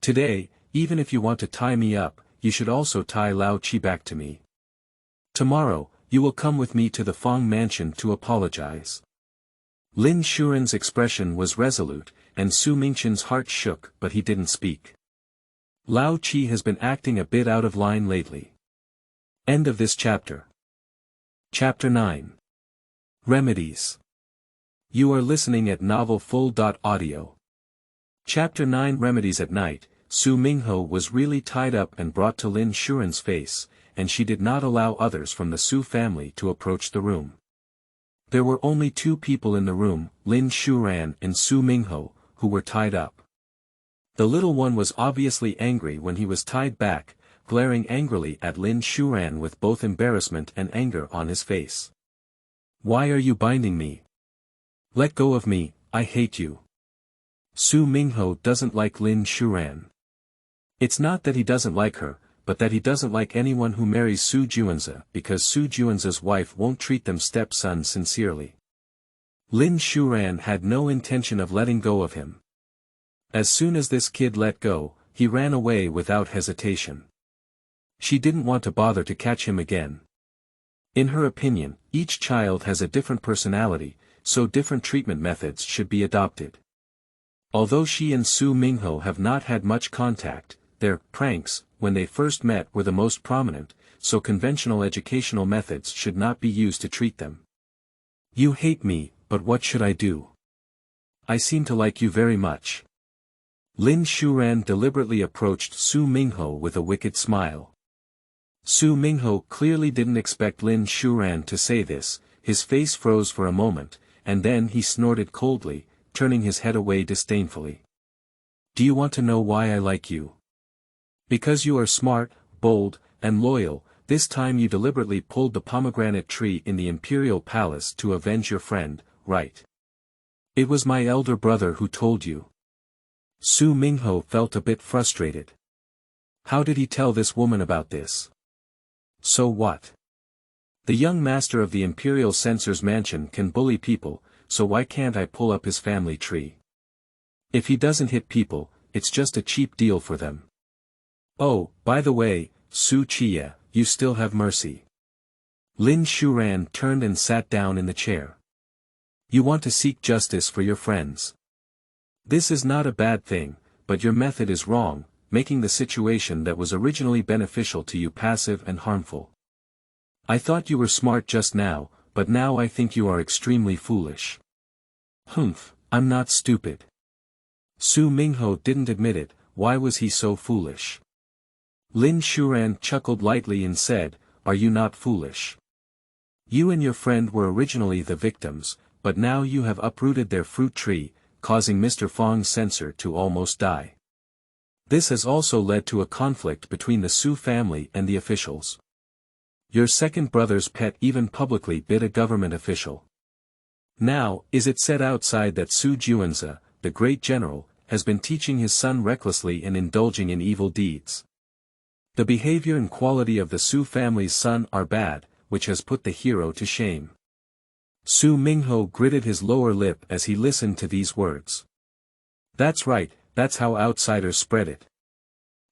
"Today, even if you want to tie me up, you should also tie Lao Qi back to me. Tomorrow, you will come with me to the Fong mansion to apologize." Lin Shuran's expression was resolute, and Su Mingchen's heart shook, but he didn't speak. Lao Qi has been acting a bit out of line lately. End of this chapter. Chapter 9. Remedies. You are listening at novelfull.audio. Chapter 9. Remedies. At night, Su Mingho was really tied up and brought to Lin Shuran's face, and she did not allow others from the Xu family to approach the room. There were only two people in the room, Lin Shuran and Su Mingho, who were tied up. The little one was obviously angry when he was tied back, glaring angrily at Lin Shuran with both embarrassment and anger on his face. "Why are you binding me? Let go of me, I hate you." Su Mingho doesn't like Lin Shuran. It's not that he doesn't like her, but that he doesn't like anyone who marries Xu Junze, because Xu Junze's wife won't treat them stepsons sincerely. Lin Shuran had no intention of letting go of him. As soon as this kid let go, he ran away without hesitation. She didn't want to bother to catch him again. In her opinion, each child has a different personality, so different treatment methods should be adopted. Although she and Su Mingho have not had much contact, their pranks, when they first met, were the most prominent, so conventional educational methods should not be used to treat them. "You hate me, but what should I do? I seem to like you very much." Lin Shuran deliberately approached Su Mingho with a wicked smile. Su Mingho clearly didn't expect Lin Shuran to say this. His face froze for a moment, and then he snorted coldly, turning his head away disdainfully. "Do you want to know why I like you? Because you are smart, bold, and loyal. This time you deliberately pulled the pomegranate tree in the imperial palace to avenge your friend, right? It was my elder brother who told you." Su Mingho felt a bit frustrated. How did he tell this woman about this? So what? The young master of the imperial censor's mansion can bully people, so why can't I pull up his family tree? If he doesn't hit people, it's just a cheap deal for them. "Oh, by the way, Su Chia, you still have mercy." Lin Shuran turned and sat down in the chair. "You want to seek justice for your friends. This is not a bad thing, but your method is wrong, making the situation that was originally beneficial to you passive and harmful. I thought you were smart just now, but now I think you are extremely foolish." "Humph, I'm not stupid." Su Mingho didn't admit it. Why was he so foolish? Lin Shuran chuckled lightly and said, "Are you not foolish? You and your friend were originally the victims, but now you have uprooted their fruit tree, causing Mr. Fong's censor to almost die. This has also led to a conflict between the Xu family and the officials. Your second brother's pet even publicly bit a government official. Now, is it said outside that Xu Junze, the great general, has been teaching his son recklessly and indulging in evil deeds. The behavior and quality of the Xu family's son are bad, which has put the hero to shame." Su Mingho gritted his lower lip as he listened to these words. That's right, that's how outsiders spread it.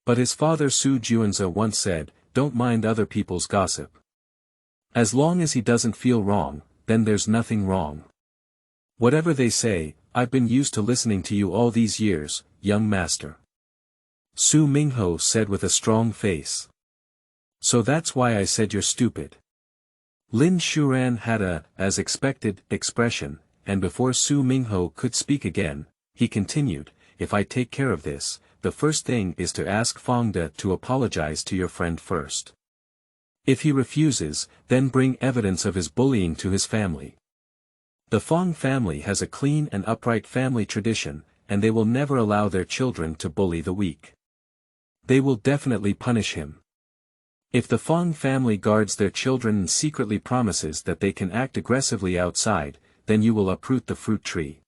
But his father Xu Junze once said, "Don't mind other people's gossip. As long as he doesn't feel wrong, then there's nothing wrong. Whatever they say, I've been used to listening to you all these years, young master." Su Mingho said with a strong face. "So that's why I said you're stupid. Lin Shuran had a, as expected, expression, and before Su Mingho could speak again, he continued, if I take care of this, the first thing is to ask Fang De to apologize to your friend first. If he refuses, then bring evidence of his bullying to his family. The Fang family has a clean and upright family tradition, and they will never allow their children to bully the weak. They will definitely punish him. If the Fang family guards their children and secretly promises that they can act aggressively outside, then you will uproot the fruit tree.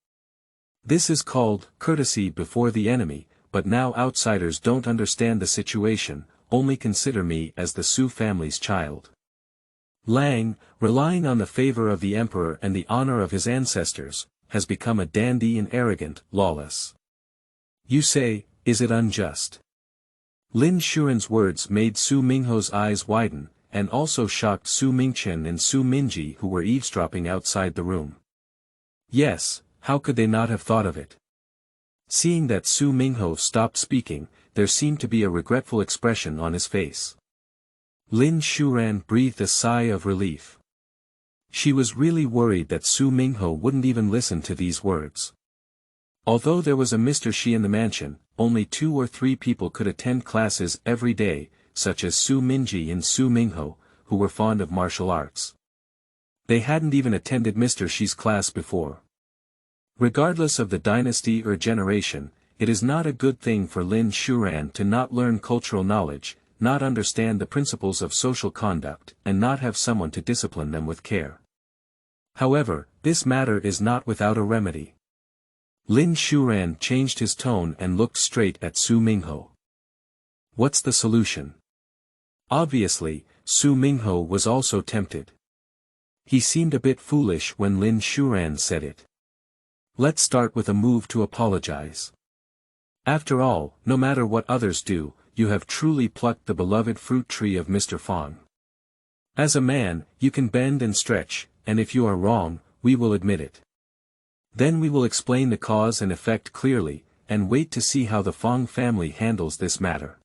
This is called courtesy before the enemy, but now outsiders don't understand the situation, only consider me as the Su family's child. Lang, relying on the favor of the emperor and the honor of his ancestors, has become a dandy and arrogant, lawless. You say, is it unjust? Lin Shuran's words made Su Mingho's eyes widen, and also shocked Su Mingchen and Su Minji who were eavesdropping outside the room. Yes, how could they not have thought of it? Seeing that Su Mingho stopped speaking, there seemed to be a regretful expression on his face. Lin Shuran breathed a sigh of relief. She was really worried that Su Mingho wouldn't even listen to these words. Although there was a Mr. Shi in the mansion, only 2 or 3 people could attend classes every day, such as Su Minji and Su Mingho, who were fond of martial arts. They hadn't even attended Mr. Shi's class before. Regardless of the dynasty or generation, it is not a good thing for Lin Shuran to not learn cultural knowledge, not understand the principles of social conduct, and not have someone to discipline them with care. However, this matter is not without a remedy. Lin Shuran changed his tone and looked straight at Su Mingho. What's the solution? Obviously, Su Mingho was also tempted. He seemed a bit foolish when Lin Shuran said it. Let's start with a move to apologize. After all, no matter what others do, you have truly plucked the beloved fruit tree of Mr. Fang. As a man, you can bend and stretch, and if you are wrong, we will admit it. Then we will explain the cause and effect clearly, and wait to see how the Fang family handles this matter.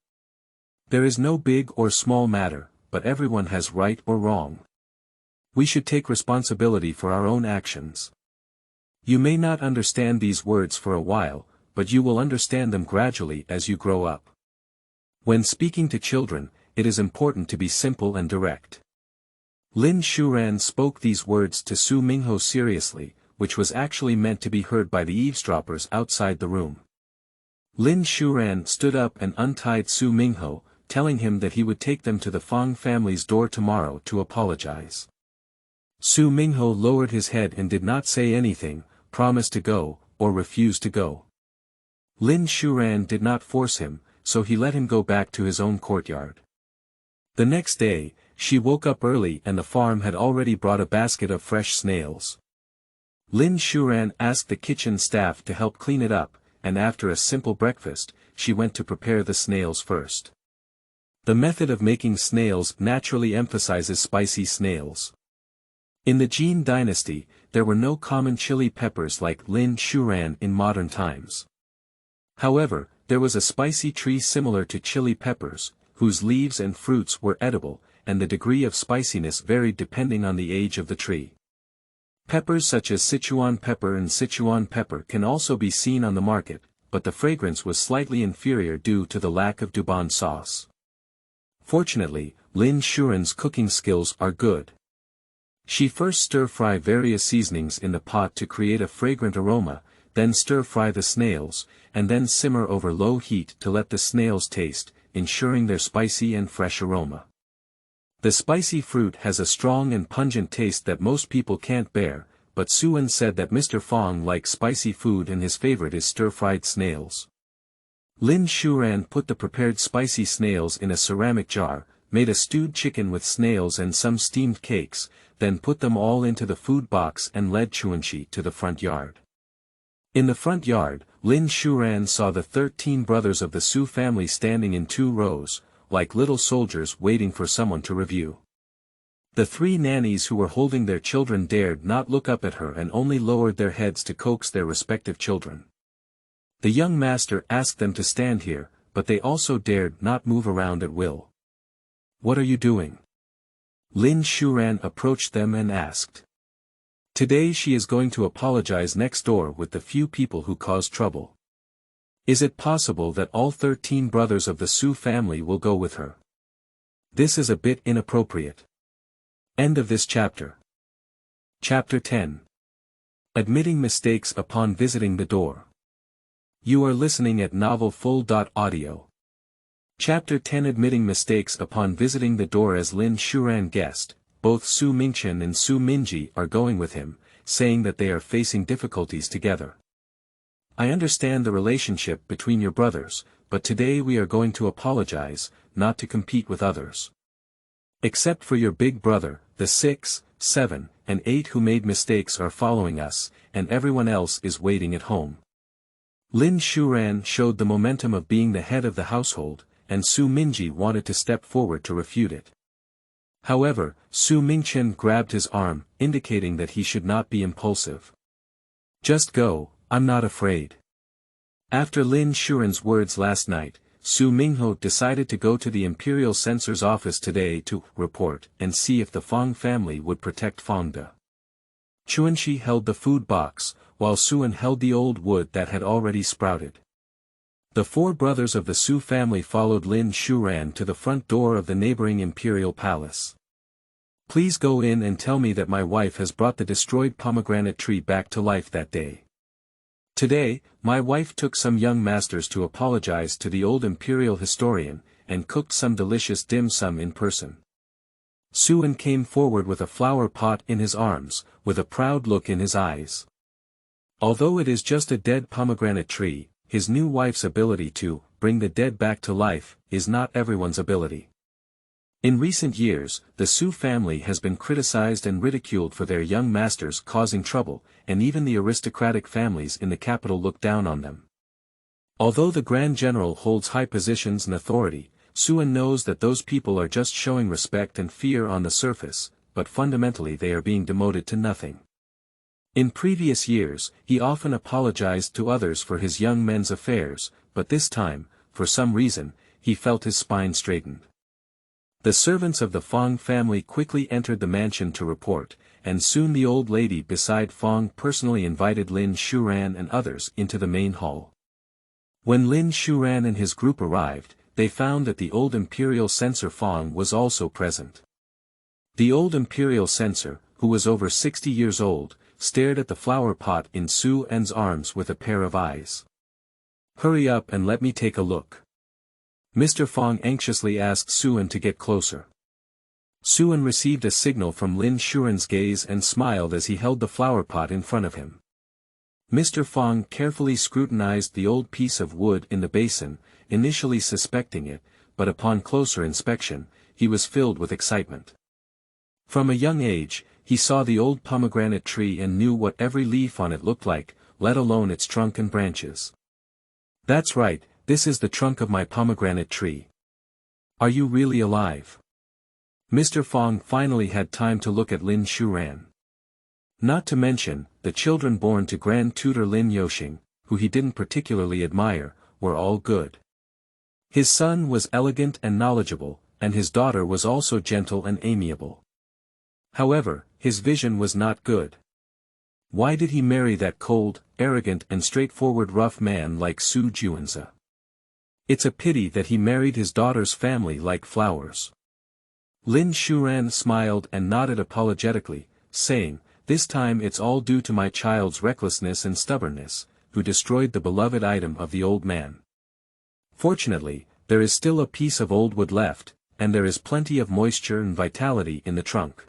There is no big or small matter, but everyone has right or wrong. We should take responsibility for our own actions. You may not understand these words for a while, but you will understand them gradually as you grow up. When speaking to children, it is important to be simple and direct. Lin Shuran spoke these words to Su Mingho seriously, which was actually meant to be heard by the eavesdroppers outside the room. Lin Shuran stood up and untied Su Mingho, telling him that he would take them to the Fang family's door tomorrow to apologize. Su Mingho lowered his head and did not say anything, promise to go, or refuse to go. Lin Shuran did not force him, so he let him go back to his own courtyard. The next day, she woke up early and the farm had already brought a basket of fresh snails. Lin Shuran asked the kitchen staff to help clean it up, and after a simple breakfast, she went to prepare the snails first. The method of making snails naturally emphasizes spicy snails. In the Jin dynasty, there were no common chili peppers like Lin Shuran in modern times. However, there was a spicy tree similar to chili peppers, whose leaves and fruits were edible, and the degree of spiciness varied depending on the age of the tree. Peppers such as Sichuan pepper and Sichuan pepper can also be seen on the market, but the fragrance was slightly inferior due to the lack of Duban sauce. Fortunately, Lin Shuran's cooking skills are good. She first stir-fry various seasonings in the pot to create a fragrant aroma, then stir-fry the snails, and then simmer over low heat to let the snails taste, ensuring their spicy and fresh aroma. The spicy fruit has a strong and pungent taste that most people can't bear, but Suan said that Mr. Fang likes spicy food and his favorite is stir-fried snails. Lin Shuran put the prepared spicy snails in a ceramic jar, made a stewed chicken with snails and some steamed cakes, then put them all into the food box and led Chuanxi to the front yard. In the front yard, Lin Shuran saw the 13 brothers of the Su family standing in 2 rows, like little soldiers waiting for someone to review. The 3 nannies who were holding their children dared not look up at her and only lowered their heads to coax their respective children. The young master asked them to stand here, but they also dared not move around at will. What are you doing? Lin Shuran approached them and asked. Today she is going to apologize next door with the few people who caused trouble. Is it possible that all 13 brothers of the Xu family will go with her? This is a bit inappropriate. End of this chapter. Chapter 10. Admitting mistakes upon visiting the door. You are listening at novelfull.audio. Chapter 10. Admitting mistakes upon visiting the door. As Lin Shuran guessed, both Xu Mingchen and Xu Minji are going with him, saying that they are facing difficulties together. I understand the relationship between your brothers, but today we are going to apologize, not to compete with others. Except for your big brother, the 6, 7, and 8 who made mistakes are following us, and everyone else is waiting at home. Lin Shuran showed the momentum of being the head of the household, and Xu Minji wanted to step forward to refute it. However, Xu Mingchen grabbed his arm, indicating that he should not be impulsive. Just go, I'm not afraid. After Lin Shuran's words last night, Xu Mingho decided to go to the Imperial Censor's office today to report and see if the Fong family would protect Fongde. Chuanxi held the food box, while Suan held the old wood that had already sprouted. The 4 brothers of the Xu family followed Lin Shuran to the front door of the neighboring imperial palace. Please go in and tell me that my wife has brought the destroyed pomegranate tree back to life that day. Today, my wife took some young masters to apologize to the old imperial historian, and cooked some delicious dim sum in person. Suan came forward with a flower pot in his arms, with a proud look in his eyes. Although it is just a dead pomegranate tree, his new wife's ability to bring the dead back to life is not everyone's ability. In recent years, the Xu family has been criticized and ridiculed for their young masters causing trouble, and even the aristocratic families in the capital look down on them. Although the Grand General holds high positions and authority, Suan knows that those people are just showing respect and fear on the surface, but fundamentally they are being demoted to nothing. In previous years, he often apologized to others for his young men's affairs, but this time, for some reason, he felt his spine straightened. The servants of the Fong family quickly entered the mansion to report, and soon the old lady beside Fong personally invited Lin Shuran and others into the main hall. When Lin Shuran and his group arrived, they found that the old imperial censor Fong was also present. The old imperial censor, who was over 60 years old, stared at the flower pot in Suan's arms with a pair of eyes. Hurry up and let me take a look. Mr. Fong anxiously asked Suan to get closer. Suan received a signal from Lin Shuran's gaze and smiled as he held the flower pot in front of him. Mr. Fong carefully scrutinized the old piece of wood in the basin, initially suspecting it, but upon closer inspection, he was filled with excitement. From a young age, he saw the old pomegranate tree and knew what every leaf on it looked like, let alone its trunk and branches. That's right, this is the trunk of my pomegranate tree. Are you really alive? Mr. Fong finally had time to look at Lin Shuran. Not to mention, the children born to Grand Tutor Lin Yoxing, who he didn't particularly admire, were all good. His son was elegant and knowledgeable, and his daughter was also gentle and amiable. However, his vision was not good. Why did he marry that cold, arrogant and straightforward rough man like Xu Junze? It's a pity that he married his daughter's family like flowers. Lin Shuran smiled and nodded apologetically, saying, this time it's all due to my child's recklessness and stubbornness, who destroyed the beloved item of the old man. Fortunately, there is still a piece of old wood left, and there is plenty of moisture and vitality in the trunk.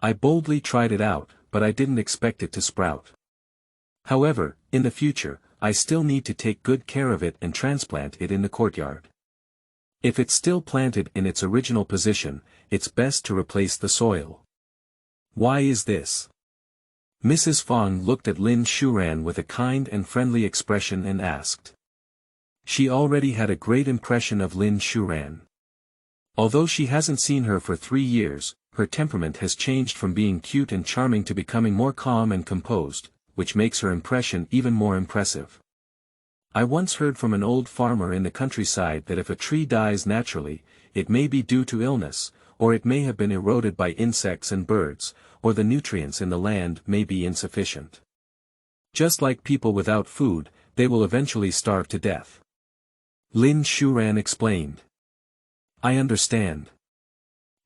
I boldly tried it out, but I didn't expect it to sprout. However, in the future, I still need to take good care of it and transplant it in the courtyard. If it's still planted in its original position, it's best to replace the soil. Why is this? Mrs. Fong looked at Lin Shuran with a kind and friendly expression and asked. She already had a great impression of Lin Shuran. Although she hasn't seen her for 3 years, her temperament has changed from being cute and charming to becoming more calm and composed, which makes her impression even more impressive. I once heard from an old farmer in the countryside that if a tree dies naturally, it may be due to illness, or it may have been eroded by insects and birds, or the nutrients in the land may be insufficient. Just like people without food, they will eventually starve to death. Lin Shuran explained. I understand.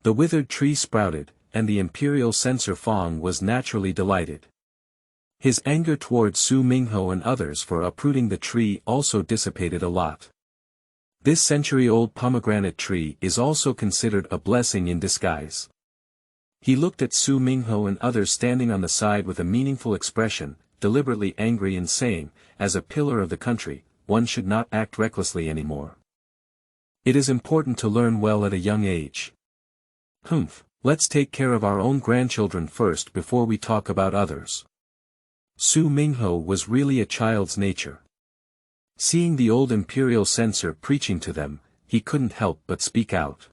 The withered tree sprouted, and the imperial censor Fong was naturally delighted. His anger towards Su Mingho and others for uprooting the tree also dissipated a lot. This century-old pomegranate tree is also considered a blessing in disguise. He looked at Su Mingho and others standing on the side with a meaningful expression, deliberately angry and saying, as a pillar of the country, one should not act recklessly anymore. It is important to learn well at a young age. Let's take care of our own grandchildren first before we talk about others. Su Mingho was really a child's nature. Seeing the old imperial censor preaching to them, he couldn't help but speak out.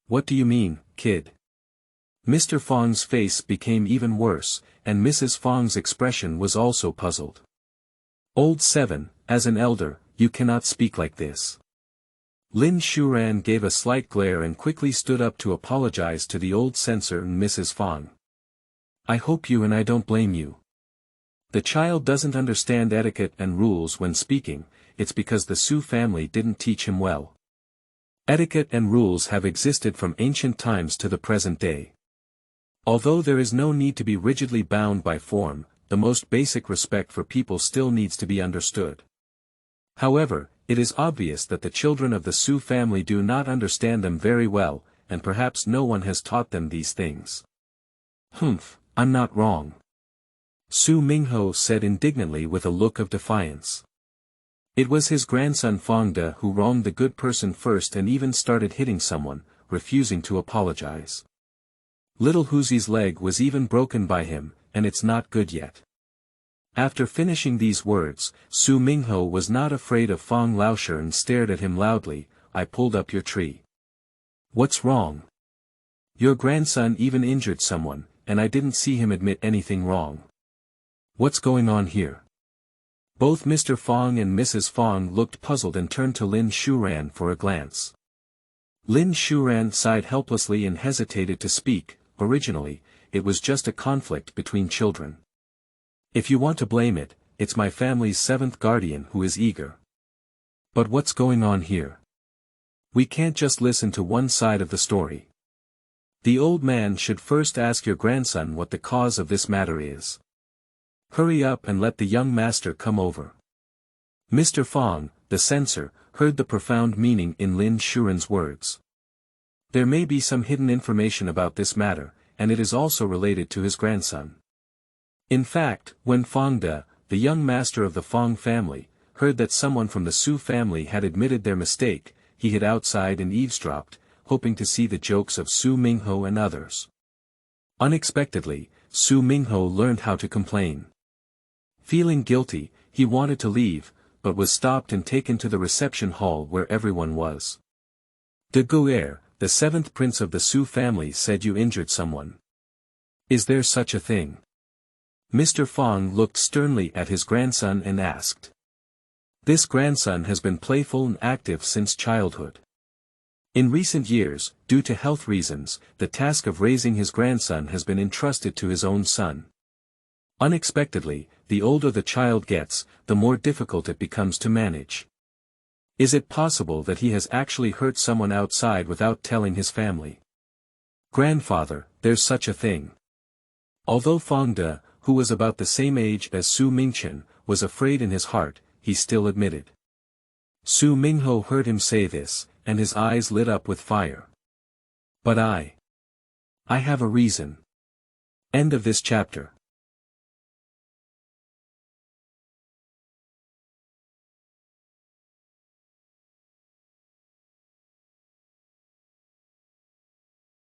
What do you mean, kid? Mr. Fong's face became even worse, and Mrs. Fong's expression was also puzzled. Old 7, as an elder, you cannot speak like this. Lin Shuran gave a slight glare and quickly stood up to apologize to the old censor and Mrs. Fong. I hope you and I don't blame you. The child doesn't understand etiquette and rules when speaking, it's because the Su family didn't teach him well. Etiquette and rules have existed from ancient times to the present day. Although there is no need to be rigidly bound by form, the most basic respect for people still needs to be understood. However, it is obvious that the children of the Su family do not understand them very well, and perhaps no one has taught them these things. I'm not wrong. Su Mingho said indignantly with a look of defiance. It was his grandson Fongda who wronged the good person first and even started hitting someone, refusing to apologize. Little Huzi's leg was even broken by him, and it's not good yet. After finishing these words, Su Mingho was not afraid of Fong Laosher and stared at him loudly. I pulled up your tree. What's wrong? Your grandson even injured someone, and I didn't see him admit anything wrong. What's going on here? Both Mr. Fong and Mrs. Fong looked puzzled and turned to Lin Shuran for a glance. Lin Shuran sighed helplessly and hesitated to speak. Originally, it was just a conflict between children. If you want to blame it, it's my family's 7th guardian who is eager. But what's going on here? We can't just listen to one side of the story. The old man should first ask your grandson what the cause of this matter is. Hurry up and let the young master come over. Mr. Fong, the censor, heard the profound meaning in Lin Shuran's words. There may be some hidden information about this matter, and it is also related to his grandson. In fact, when Fongda, the young master of the Fong family, heard that someone from the Su family had admitted their mistake, he hid outside and eavesdropped, hoping to see the jokes of Su Mingho and others. Unexpectedly, Su Mingho learned how to complain. Feeling guilty, he wanted to leave, but was stopped and taken to the reception hall where everyone was. De Guerre, the 7th prince of the Su family, said you injured someone. Is there such a thing? Mr. Fong looked sternly at his grandson and asked. This grandson has been playful and active since childhood. In recent years, due to health reasons, the task of raising his grandson has been entrusted to his own son. Unexpectedly, the older the child gets, the more difficult it becomes to manage. Is it possible that he has actually hurt someone outside without telling his family? Grandfather, there's such a thing. Although Fongda, who was about the same age as Su Mingchen, was afraid in his heart, he still admitted. Su Mingho heard him say this, and his eyes lit up with fire. But I have a reason. End of this chapter.